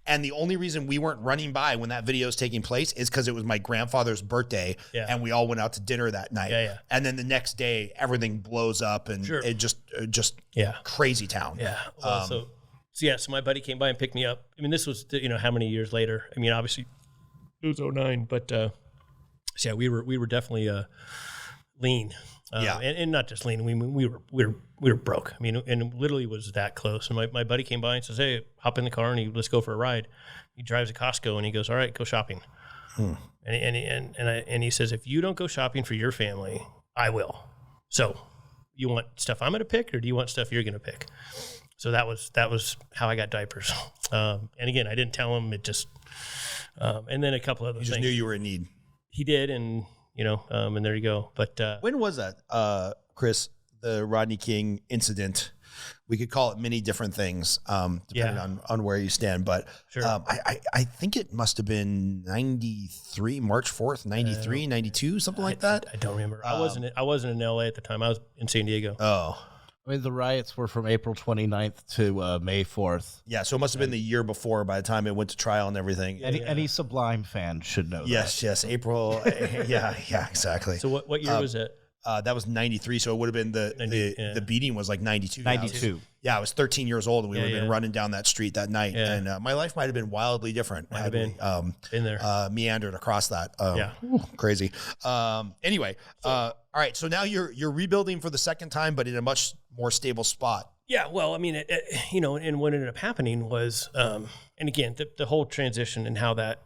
And the only reason we weren't running by when that video is taking place is because it was my grandfather's birthday. Yeah. And we all went out to dinner that night. Yeah. And then the next day, everything blows up and it just crazy town. Yeah. Well, so my buddy came by and picked me up. I mean, this was, how many years later? I mean, obviously it was 2009, but we were definitely lean. And not just lean. We were broke. I mean, and literally was that close. And my buddy came by and says, "Hey, hop in the car and let's go for a ride." He drives to Costco and he goes, "All right, go shopping." And he says, "If you don't go shopping for your family, I will. So you want stuff I'm going to pick, or do you want stuff you're going to pick?" So that was how I got diapers. And again, I didn't tell him. It just and then a couple other things. You just knew you were in need. He did, and and there you go. But when was that, Chris? The Rodney King incident. We could call it many different things, depending on where you stand. But sure. I think it must have been 93, March 4th, 93, 92, something like that. I don't remember. I wasn't in LA at the time. I was in San Diego. Oh. I mean, the riots were from April 29th to May 4th. Yeah, so it must have been the year before by the time it went to trial and everything. Any Sublime fan should know that. Yes, April. yeah, exactly. So what year was it? That was 93, so it would have been the beating was like 92. 92. I was 13 years old, and we would have been running down that street that night. Yeah. And my life might have been wildly different. Might have been. Been there. Meandered across that. Crazy. Anyway, all right, so now you're rebuilding for the second time, but in a much more stable spot. Yeah, well, I mean, and what ended up happening was, and again, the whole transition and how that,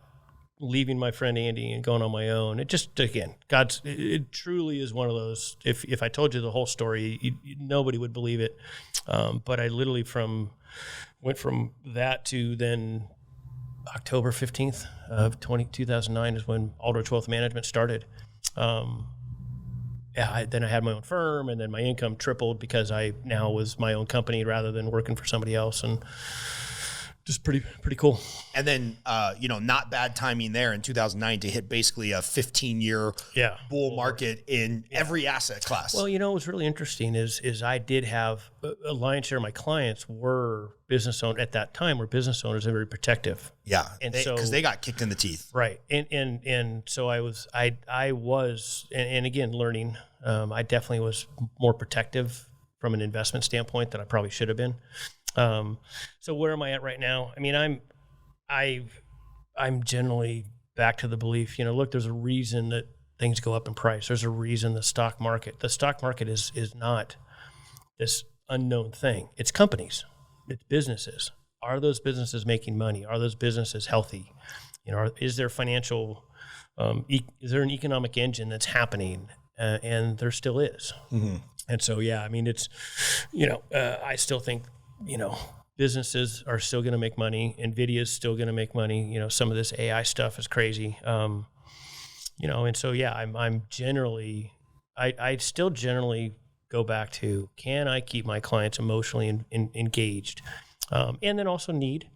leaving my friend Andy and going on my own, it just, again, it truly is one of those, if I told you the whole story, nobody would believe it. But I literally went from that to then October 15th of 2009 is when Aldrich Wealth Management started. Then I had my own firm, and then my income tripled because I now was my own company rather than working for somebody else, and Just pretty cool. And then, not bad timing there in 2009 to hit basically a 15-year bull market in every asset class. Well, what was really interesting is I did have a lion's share of my clients were business owners at that time. Were business owners and very protective. Yeah, and because they got kicked in the teeth. Right, and so I was again learning. I definitely was more protective from an investment standpoint than I probably should have been. So where am I at right now? I mean, I'm generally back to the belief, look, there's a reason that things go up in price. There's a reason the stock market is not this unknown thing. It's companies, it's businesses. Are those businesses making money? Are those businesses healthy? Is there financial, is there an economic engine that's happening? And there still is. Mm-hmm. And so, I mean, it's, I still think, businesses are still going to make money. NVIDIA is still going to make money. Some of this AI stuff is crazy. And so, I'm generally, I still generally go back to, can I keep my clients emotionally engaged? And then also need,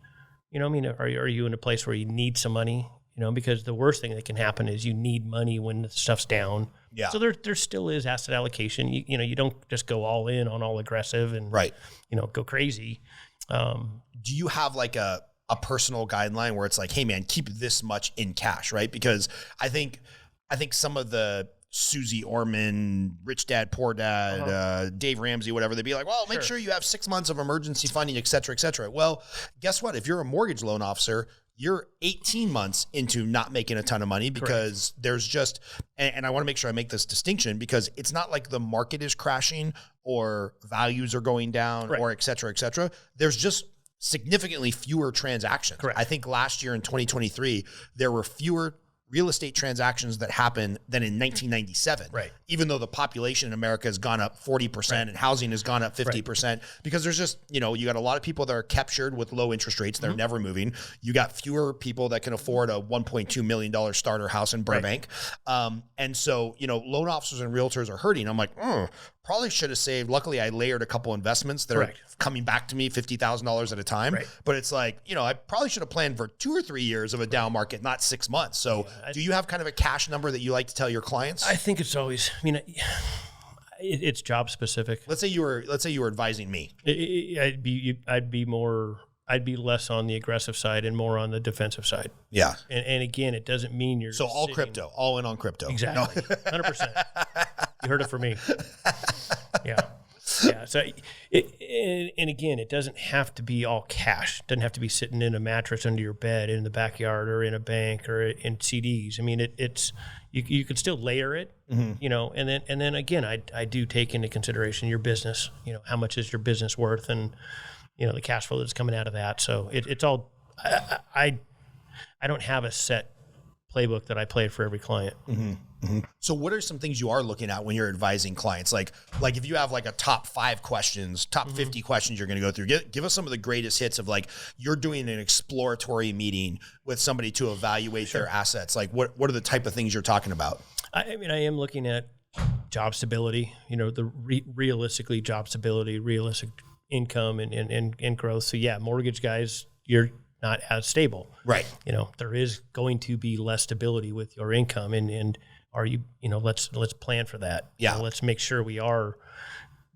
are you in a place where you need some money? Because the worst thing that can happen is you need money when the stuff's down. Yeah. So there still is asset allocation. You don't just go all in on all aggressive and go crazy. Do you have like a personal guideline where it's like, hey man, keep this much in cash, right? Because I think some of the Susie Orman, Rich Dad, Poor Dad, Dave Ramsey, whatever, they'd be like, well, make sure you have 6 months of emergency funding, et cetera, et cetera. Well, guess what? If you're a mortgage loan officer, you're 18 months into not making a ton of money because there's just, and I want to make sure I make this distinction because it's not like the market is crashing or values are going down or et cetera, et cetera. There's just significantly fewer transactions. Correct. I think last year in 2023, there were fewer real estate transactions that happened than in 1997. Right. Even though the population in America has gone up 40% and housing has gone up 50%, because there's just, you got a lot of people that are captured with low interest rates. They're never moving. You got fewer people that can afford a $1.2 million starter house in Burbank. And so, loan officers and realtors are hurting. I'm like, probably should have saved. Luckily, I layered a couple investments that are coming back to me $50,000 at a time. Right. But it's like, I probably should have planned for 2 or 3 years of a down market, not 6 months. So do you have kind of a cash number that you like to tell your clients? I think it's always, it's job specific. Let's say you were advising me. I'd be less on the aggressive side and more on the defensive side. Yeah. And again, it doesn't mean you're so all crypto, all in on crypto. Exactly. 100%. You heard it from me. Yeah. Yeah. So, and again, it doesn't have to be all cash. It doesn't have to be sitting in a mattress under your bed, in the backyard, or in a bank, or in CDs. I mean, it's you could still layer it, and then again, I do take into consideration your business. How much is your business worth, and the cash flow that's coming out of that. So it's all. I don't have a set playbook that I play for every client. Mm-hmm. Mm-hmm. So what are some things you are looking at when you're advising clients? Like if you have like a top 5 questions, top 50 questions you're going to go through, give us some of the greatest hits of like, you're doing an exploratory meeting with somebody to evaluate their assets. Like what are the type of things you're talking about? I mean, I am looking at job stability, realistically job stability, realistic income and growth. So yeah, mortgage guys, you're not as stable. Right. There is going to be less stability with your income and are you, let's plan for that. Yeah. Let's make sure we are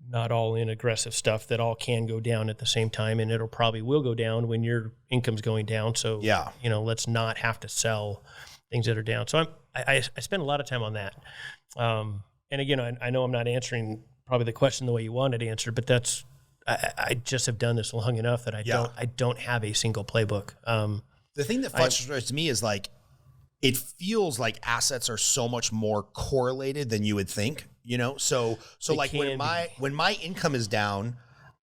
not all in aggressive stuff that all can go down at the same time. And it'll probably will go down when your income's going down. So, let's not have to sell things that are down. So I spend a lot of time on that. And again, I know I'm not answering probably the question the way you wanted answered, but that's, I just have done this long enough that I don't have a single playbook. The thing that frustrates me is like, it feels like assets are so much more correlated than you would think, So like when my income is down,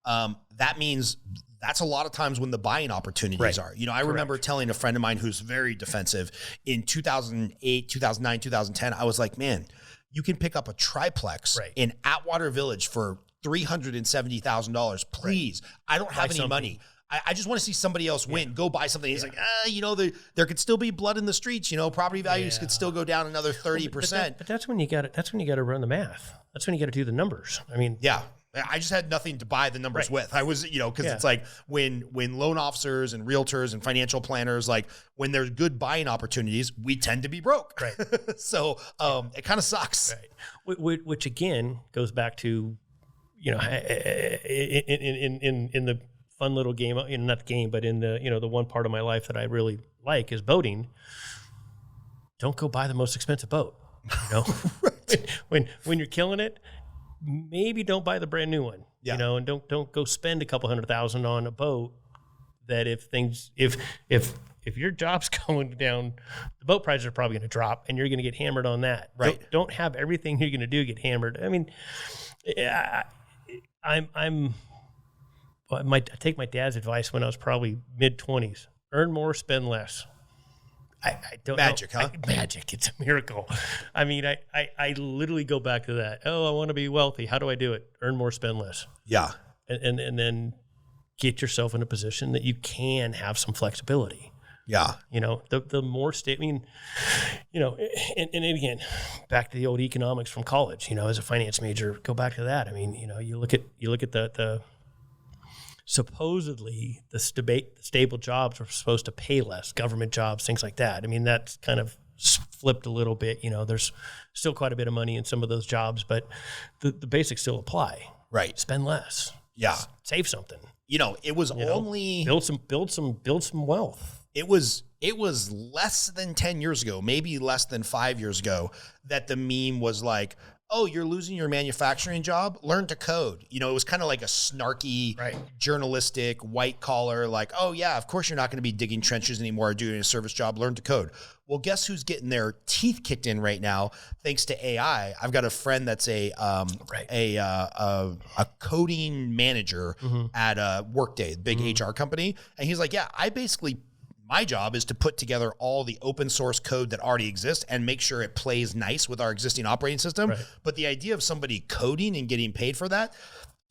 that means that's a lot of times when the buying opportunities are. I remember telling a friend of mine who's very defensive in 2008, 2009, 2010, I was like, man, you can pick up a triplex in Atwater Village for $370,000. Please. I don't have any money. I just want to see somebody else win. Go buy something. He's like, there could still be blood in the streets. Property values could still go down another 30%. But that's when you got to run the math. That's when you got to do the numbers. I mean, I just had nothing to buy the numbers with. I was, because it's like when loan officers and realtors and financial planners, like when there's good buying opportunities, we tend to be broke. Right. So it kind of sucks. Right. Which again goes back to, in the fun little game, not the game, but in the, the one part of my life that I really like is boating. Don't go buy the most expensive boat. Right. when you're killing it, maybe don't buy the brand new one, and don't go spend a couple $100,000 on a boat that if your job's going down, the boat prices are probably going to drop and you're going to get hammered on that. Right. Don't have everything you're going to do get hammered. I mean, I take my dad's advice when I was probably mid-20s. Earn more, spend less. I don't magic, know. huh? Magic. It's a miracle. I mean, I literally go back to that. Oh, I want to be wealthy. How do I do it? Earn more, spend less. Yeah. And then get yourself in a position that you can have some flexibility. Yeah. The more and again, back to the old economics from college, as a finance major, go back to that. I mean, you look at the supposedly the stable jobs are supposed to pay less, government jobs, things like that. I mean, that's kind of flipped a little bit. There's still quite a bit of money in some of those jobs, but the basics still apply. Right. Spend less. Yeah. Save something. It was only build some wealth. It was less than 10 years ago, maybe less than 5 years ago, that the meme was like, oh, you're losing your manufacturing job? Learn to code. It was kind of like a snarky, journalistic, white collar, like, oh yeah, of course you're not going to be digging trenches anymore or doing a service job. Learn to code. Well, guess who's getting their teeth kicked in right now thanks to AI? I've got a friend that's a coding manager at Workday, the big HR company, and he's like, yeah, my job is to put together all the open source code that already exists and make sure it plays nice with our existing operating system. Right. But the idea of somebody coding and getting paid for that,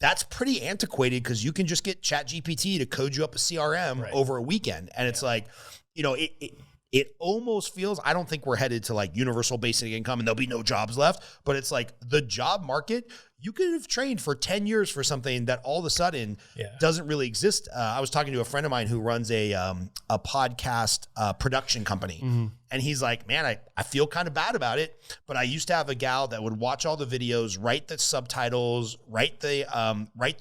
that's pretty antiquated because you can just get ChatGPT to code you up a CRM over a weekend. And it's like, it almost feels, I don't think we're headed to like universal basic income and there'll be no jobs left, but it's like the job market, you could have trained for 10 years for something that all of a sudden doesn't really exist. I was talking to a friend of mine who runs a podcast production company. And he's like, man, I feel kind of bad about it, but I used to have a gal that would watch all the videos, write the subtitles, write the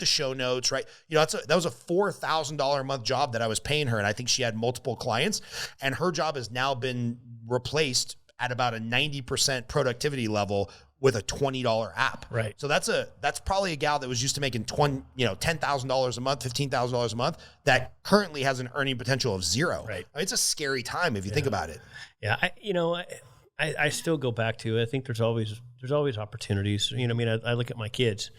show notes, right? That was a $4,000 a month job that I was paying her. And I think she had multiple clients, and her job has now been replaced at about a 90% productivity level with a $20 app. Right. So that's probably a gal that was used to making $10,000 a month, $15,000 a month that currently has an earning potential of zero. Right. It's a scary time if you think about it. Yeah. I still go back to, I think there's always opportunities. I look at my kids.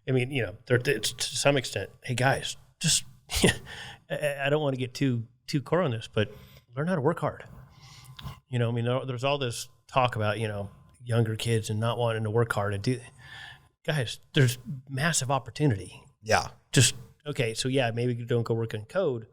To some extent, hey guys, just, I don't want to get too core on this, but learn how to work hard. There's all this talk about, younger kids and not wanting to work hard and do. Guys, there's massive opportunity. Yeah. Just, okay, so yeah, maybe you don't go work in code,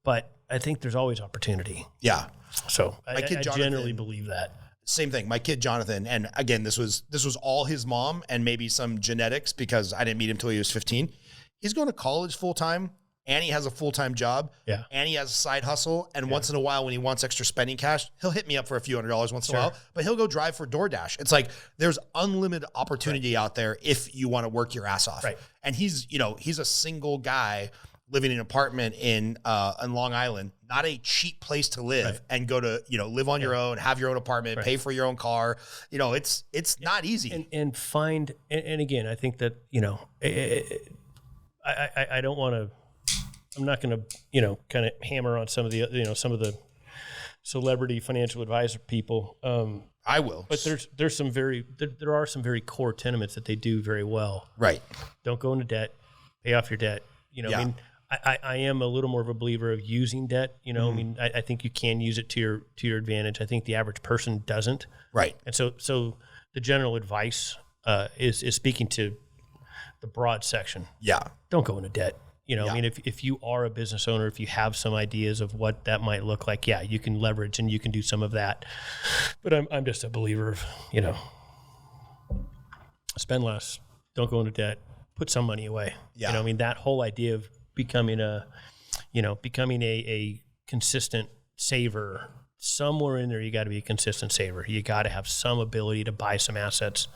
but I think there's always opportunity. Yeah. So I generally believe that. Same thing. My kid, Jonathan, and again, this was all his mom and maybe some genetics because I didn't meet him till he was 15. He's going to college full time. And he has a full-time job, and he has a side hustle, and once in a while when he wants extra spending cash, he'll hit me up for a few $100s once in a while, but he'll go drive for DoorDash. It's like there's unlimited opportunity out there if you want to work your ass off. Right. And he's a single guy living in an apartment in Long Island, not a cheap place to live, and go to, live on your own, have your own apartment, pay for your own car. It's not easy. And find, and again, I think that, I don't want to, I'm not going to, kind of hammer on some of the celebrity financial advisor people. I will, but there are some very core tenements that they do very well. Right. Don't go into debt, pay off your debt. I am a little more of a believer of using debt. I think you can use it to your advantage. I think the average person doesn't. Right. And so the general advice is speaking to the broad section. Yeah. Don't go into debt. If you are a business owner, if you have some ideas of what that might look like, you can leverage and you can do some of that. But I'm just a believer of, spend less, don't go into debt, put some money away. Yeah. You know, I mean, that whole idea of becoming a consistent saver, somewhere in there, you got to be a consistent saver. You got to have some ability to buy some assets,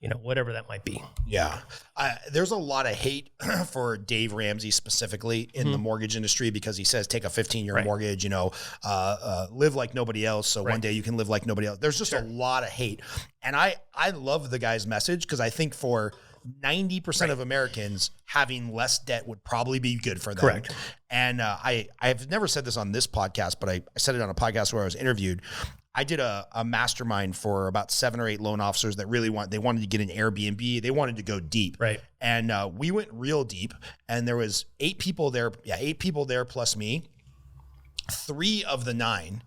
you know, whatever that might be. Yeah. There's a lot of hate for Dave Ramsey specifically in the mortgage industry because he says take a 15-year mortgage, you know, live like nobody else. So one day you can live like nobody else. There's just a lot of hate. And I love the guy's message because I think for 90% of Americans, having less debt would probably be good for them. Correct. And I've never said this on this podcast, but I said it on a podcast where I was interviewed. I did a mastermind for about 7 or 8 loan officers that really wanted to get an Airbnb. They wanted to go deep. Right. And we went real deep, and there was 8 people there. Yeah, 8 people there plus me. 3 of the 9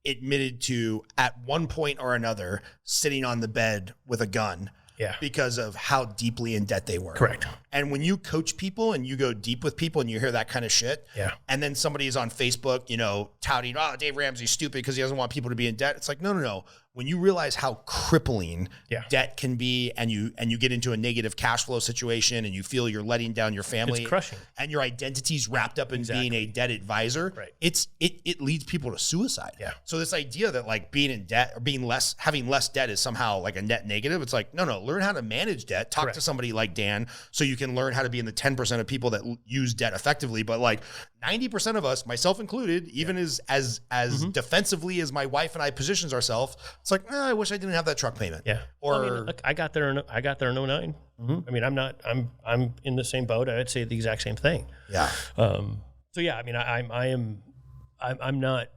admitted to, at one point or another, sitting on the bed with a gun. Yeah. Because of how deeply in debt they were. Correct. And when you coach people and you go deep with people and you hear that kind of shit, and then somebody is on Facebook, you know, touting, oh, Dave Ramsey's stupid because he doesn't want people to be in debt. It's like, no. When you realize how crippling debt can be, and you get into a negative cash flow situation, and you feel you're letting down your family, it's crushing, and your identity's wrapped up in being a debt advisor, it leads people to suicide. Yeah. So this idea that like being in debt or having less debt is somehow like a net negative. It's like, no, learn how to manage debt. Talk to somebody like Dan so you can learn how to be in the 10% of people that use debt effectively. But like 90% of us, myself included, even as defensively as my wife and I positions ourselves, it's like, I wish I didn't have that truck payment. Yeah. Or I mean, look, I got there in 09. I mean, I'm in the same boat. I'd say the exact same thing. Yeah. So yeah, I mean, I'm not,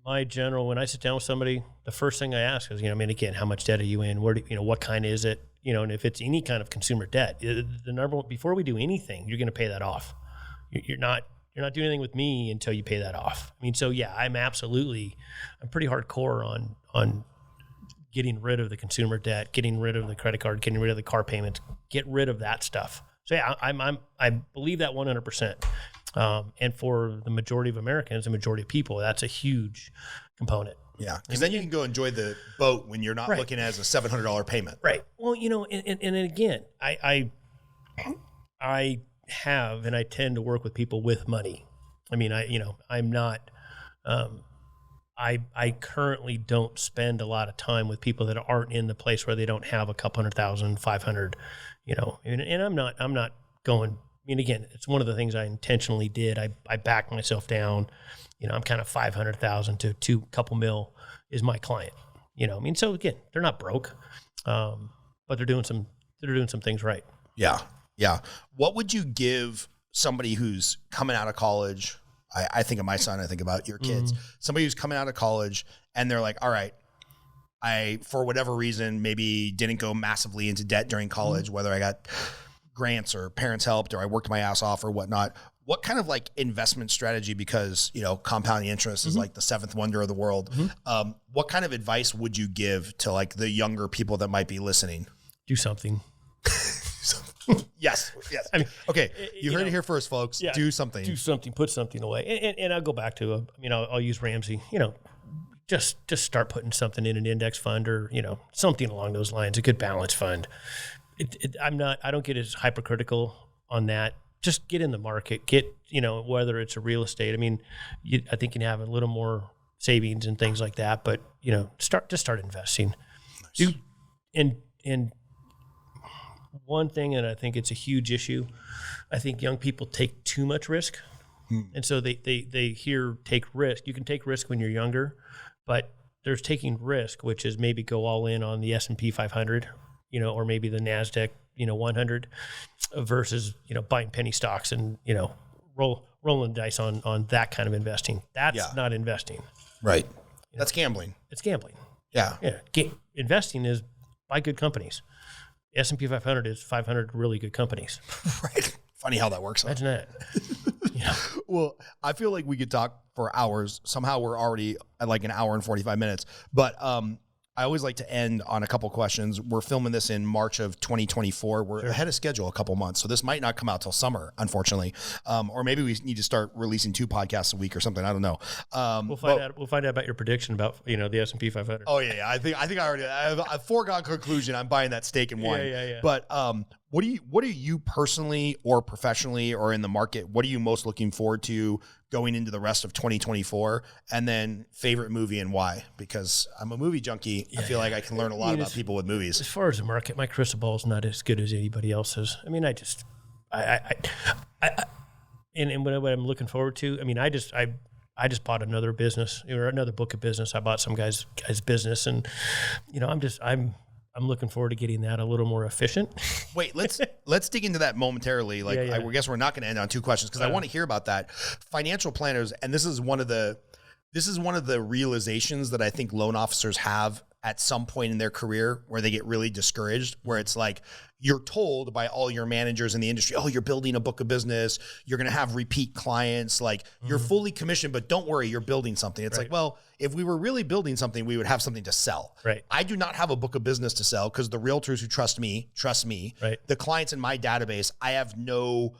my general, when I sit down with somebody, the first thing I ask is, you know, I mean, again, how much debt are you in? Where do you know, what kind is it? You know, and if it's any kind of consumer debt, the number one, before we do anything, you're going to pay that off. You're not doing anything with me until you pay that off. I mean, so yeah, I'm pretty hardcore on getting rid of the consumer debt, getting rid of the credit card, getting rid of the car payments, get rid of that stuff. So yeah, I believe that 100%. And for the majority of Americans, the majority of people, that's a huge component. Yeah, because then you can go enjoy the boat when you're not looking at it as a $700 payment. Right. Well, you know, and again, I have, and I tend to work with people with money. I mean, I'm not, I currently don't spend a lot of time with people that aren't in the place where they don't have a couple 100,000, 500, you know, and I'm not going, I mean, again, it's one of the things I intentionally did. I backed myself down, you know, I'm kind of 500,000 to couple mil is my client, you know, I mean, so again, they're not broke, but they're doing some things right. Yeah. Yeah. What would you give somebody who's coming out of college? I think of my son, I think about your kids, somebody who's coming out of college and they're like, all right, I, for whatever reason, maybe didn't go massively into debt during college, whether I got grants or parents helped or I worked my ass off or whatnot. What kind of like investment strategy, because, you know, compounding interest is like the 7th wonder of the world. What kind of advice would you give to like the younger people that might be listening? Do something. Yes. I mean, okay. You heard it here first, folks. Yeah, do something. Do something. Put something away. And I'll go back to, I'll use Ramsey, you know, just start putting something in an index fund or, you know, something along those lines, a good balance fund. I don't get as hypercritical on that. Just get in the market, you know, whether it's a real estate. I mean, I think you can have a little more savings and things like that, but, you know, start investing. Nice. And one thing, and I think it's a huge issue, I think young people take too much risk. And so they hear take risk. You can take risk when you're younger, but there's taking risk, which is maybe go all in on the S&P 500, you know, or maybe the NASDAQ, you know, 100 versus, you know, buying penny stocks and, you know, rolling the dice on that kind of investing. That's not investing. Right. That's gambling. It's gambling. Yeah. Investing is buy good companies. S&P 500 is 500 really good companies. Right. Funny how that works. Imagine that. Yeah. Well, I feel like we could talk for hours. Somehow we're already at like an hour and 45 minutes. But I always like to end on a couple questions. We're filming this in March of 2024. We're ahead of schedule a couple months. So this might not come out till summer, unfortunately. Or maybe we need to start releasing 2 podcasts a week or something. I don't know. We'll find out about your prediction about, you know, the S&P 500. Oh yeah. I think I have a foregone conclusion. I'm buying that steak and wine. Yeah. But what are you personally or professionally or in the market, what are you most looking forward to going into the rest of 2024? And then favorite movie and why? Because I'm a movie junkie. I feel like I can learn a lot about people with movies. As far as the market, my crystal ball is not as good as anybody else's. I mean, and what I'm looking forward to, I mean, I just bought another business or another book of business. I bought some guy's business, and I'm looking forward to getting that a little more efficient. Wait, let's dig into that momentarily. I guess we're not going to end on two questions because I want to hear about that. Financial planners, and this is one of the realizations that I think loan officers have at some point in their career where they get really discouraged, where it's like you're told by all your managers in the industry, oh, you're building a book of business, you're going to have repeat clients, like you're fully commissioned, but don't worry, you're building something. It's like, well, if we were really building something, we would have something to sell. Right. I do not have a book of business to sell because the realtors who trust me. Right. The clients in my database, I have no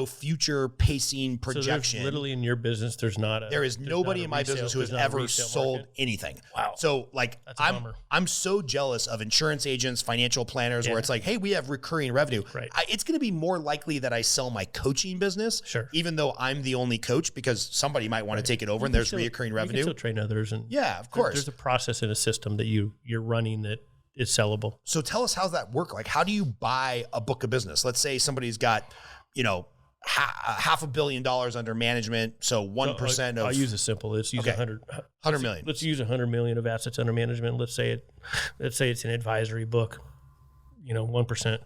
future pacing projection. So literally in your business, there is nobody in my business who has ever sold anything. Wow. So like I'm so jealous of insurance agents, financial planners, where it's like, hey, we have recurring revenue. Right. It's going to be more likely that I sell my coaching business, even though I'm the only coach, because somebody might want to take it over and there's recurring revenue. You can still train others, and of course, there's a process and a system that you're running that is sellable. So tell us, how's that work? Like, how do you buy a book of business? Let's say somebody's got, $500 million under management. So 1% of. I'll use it simple. Let's use 100 million. Let's use 100 million of assets under management. Let's say it's an advisory book. 1%.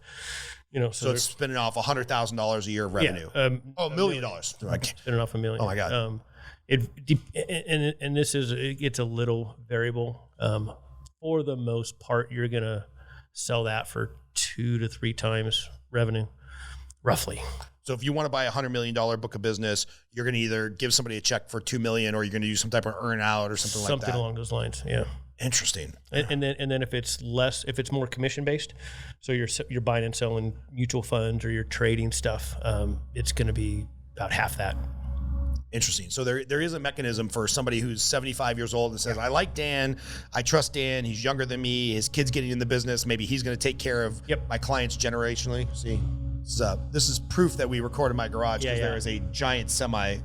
So it's spinning off $100,000 a year of revenue. $1 million. Spinning off $1 million. Oh my God. And this it's a little variable. For the most part, you're gonna sell that for 2 to 3 times revenue, roughly. So if you want to buy $100 million book of business, you're going to either give somebody a check for $2 million, or you're going to do some type of earn out or something like that. Something along those lines. Yeah. Interesting. And then if it's more commission based, so you're buying and selling mutual funds or you're trading stuff, it's going to be about half that. Interesting. So there is a mechanism for somebody who's 75 years old and says, I like Dan, I trust Dan, he's younger than me, his kid's getting in the business, maybe he's going to take care of my clients generationally. See, this is proof that we recorded my garage because there is a giant semi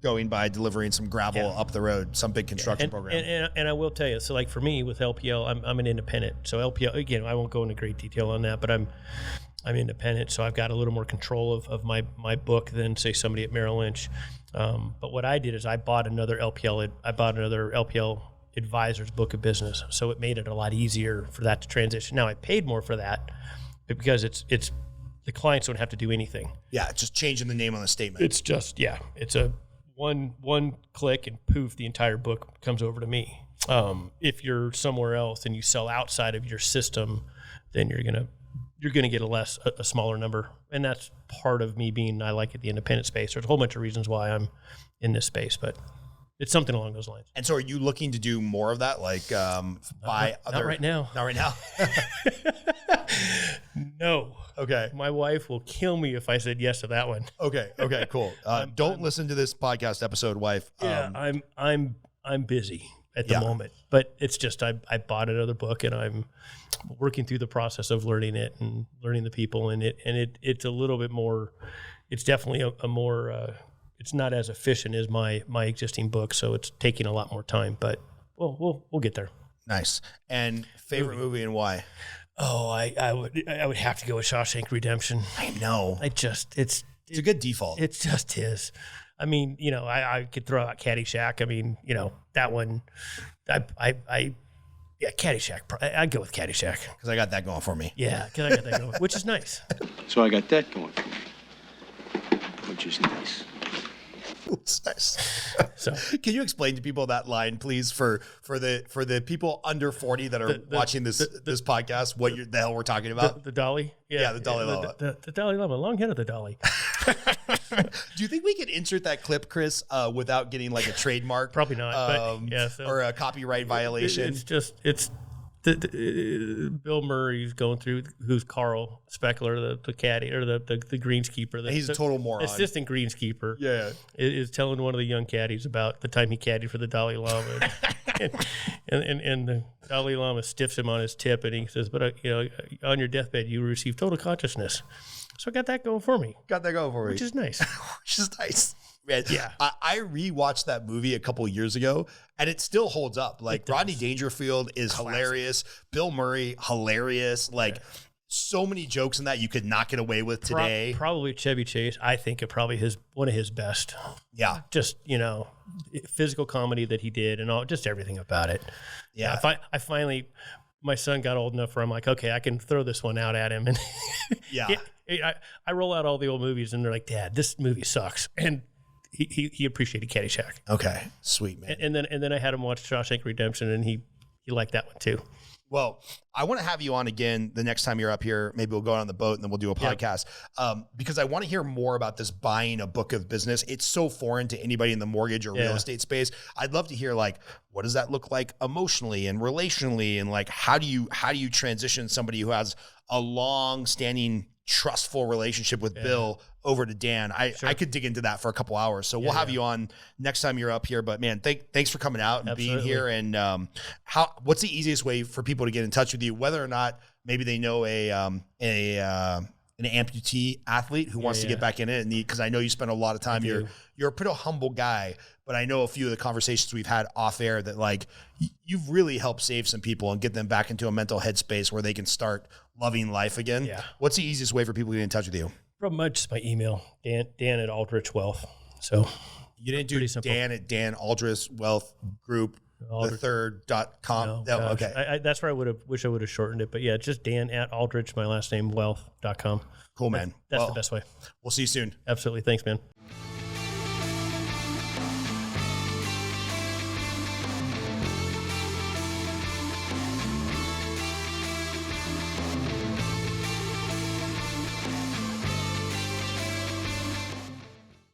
going by delivering some gravel up the road, some big construction program. And I will tell you, so like for me with LPL, I'm an independent. So LPL, again, I won't go into great detail on that, but I'm independent, so I've got a little more control of my book than say somebody at Merrill Lynch. But what I did is I bought another LPL advisor's book of business, so it made it a lot easier for that to transition. Now I paid more for that, but because it's the clients don't have to do anything. Yeah, just changing the name on the statement. It's just it's a one click and poof, the entire book comes over to me. If you're somewhere else and you sell outside of your system, then you're gonna get a smaller number, and that's part of me being I like it the independent space. There's a whole bunch of reasons why I'm in this space, but it's something along those lines. And so, are you looking to do more of that, like buy other? Not right now. Not right now. No. Okay. My wife will kill me if I said yes to that one. Okay. Cool. Don't listen to this podcast episode, wife. Yeah, I'm busy at the moment, but it's just I bought another book and I'm working through the process of learning it and learning the people in it, and it's a little bit more. It's definitely a more. It's not as efficient as my existing book, so it's taking a lot more time. But we'll get there. Nice. And favorite movie and why? Oh, I would have to go with Shawshank Redemption. I know. It's a good default. It just is. I mean, I could throw out Caddyshack. I mean, that one. Caddyshack. I'd go with Caddyshack because I got that going for me. Yeah, because I got that going, which is nice. So I got that going for me, which is nice. It's nice. So, can you explain to people that line, please, for the people under 40 that are watching this podcast, what the hell we're talking about? The Dolly? Yeah, the Dalai Lama. The Dalai Lama, long head of the Dolly. Do you think we could insert that clip, Chris, without getting like a trademark? Probably not. Or a copyright violation? It's Bill Murray's going through, who's Carl Speckler, the caddy or the greenskeeper. He's a total moron. Assistant greenskeeper. Yeah. Is telling one of the young caddies about the time he caddied for the Dalai Lama. and the Dalai Lama stiffs him on his tip, and he says, but, on your deathbed, you receive total consciousness. So I got that going for me. Which is nice. Which is nice. Man, yeah. I rewatched that movie a couple of years ago, and it still holds up. Like, Rodney Dangerfield is hilarious. Bill Murray, hilarious. Like, so many jokes in that you could not get away with today. Probably Chevy Chase. I think it probably one of his best. Yeah. Just, physical comedy that he did and all, just everything about it. Yeah. I finally, my son got old enough where I'm like, okay, I can throw this one out at him. And yeah. I roll out all the old movies and they're like, Dad, this movie sucks. And he appreciated Caddyshack. Okay. Sweet, man. And then I had him watch Shawshank Redemption, and he liked that one too. Well, I want to have you on again the next time you're up here. Maybe we'll go on the boat and then we'll do a podcast because I want to hear more about this buying a book of business. It's so foreign to anybody in the mortgage or real estate space. I'd love to hear, like, what does that look like emotionally and relationally, and like how do you transition somebody who has a long-standing trustful relationship with Bill over to Dan. I could dig into that for a couple hours. So we'll have you on next time you're up here. But man, thanks for coming out and being here. And what's the easiest way for people to get in touch with you, whether or not maybe they know an amputee athlete who wants to get back in it? And because I know you spend a lot of time. You're a pretty humble guy, but I know a few of the conversations we've had off air that, like, you've really helped save some people and get them back into a mental headspace where they can start loving life again. Yeah. What's the easiest way for people to get in touch with you? Probably much just my email, Dan at Aldrich Wealth. So you didn't do Dan at Dan Aldrich Wealth Group, thethird.com. No, okay. That's where I wish I would have shortened it, but yeah, it's just Dan at Aldrich, my last name, wealth.com. Cool, man. That's the best way. We'll see you soon. Absolutely. Thanks, man.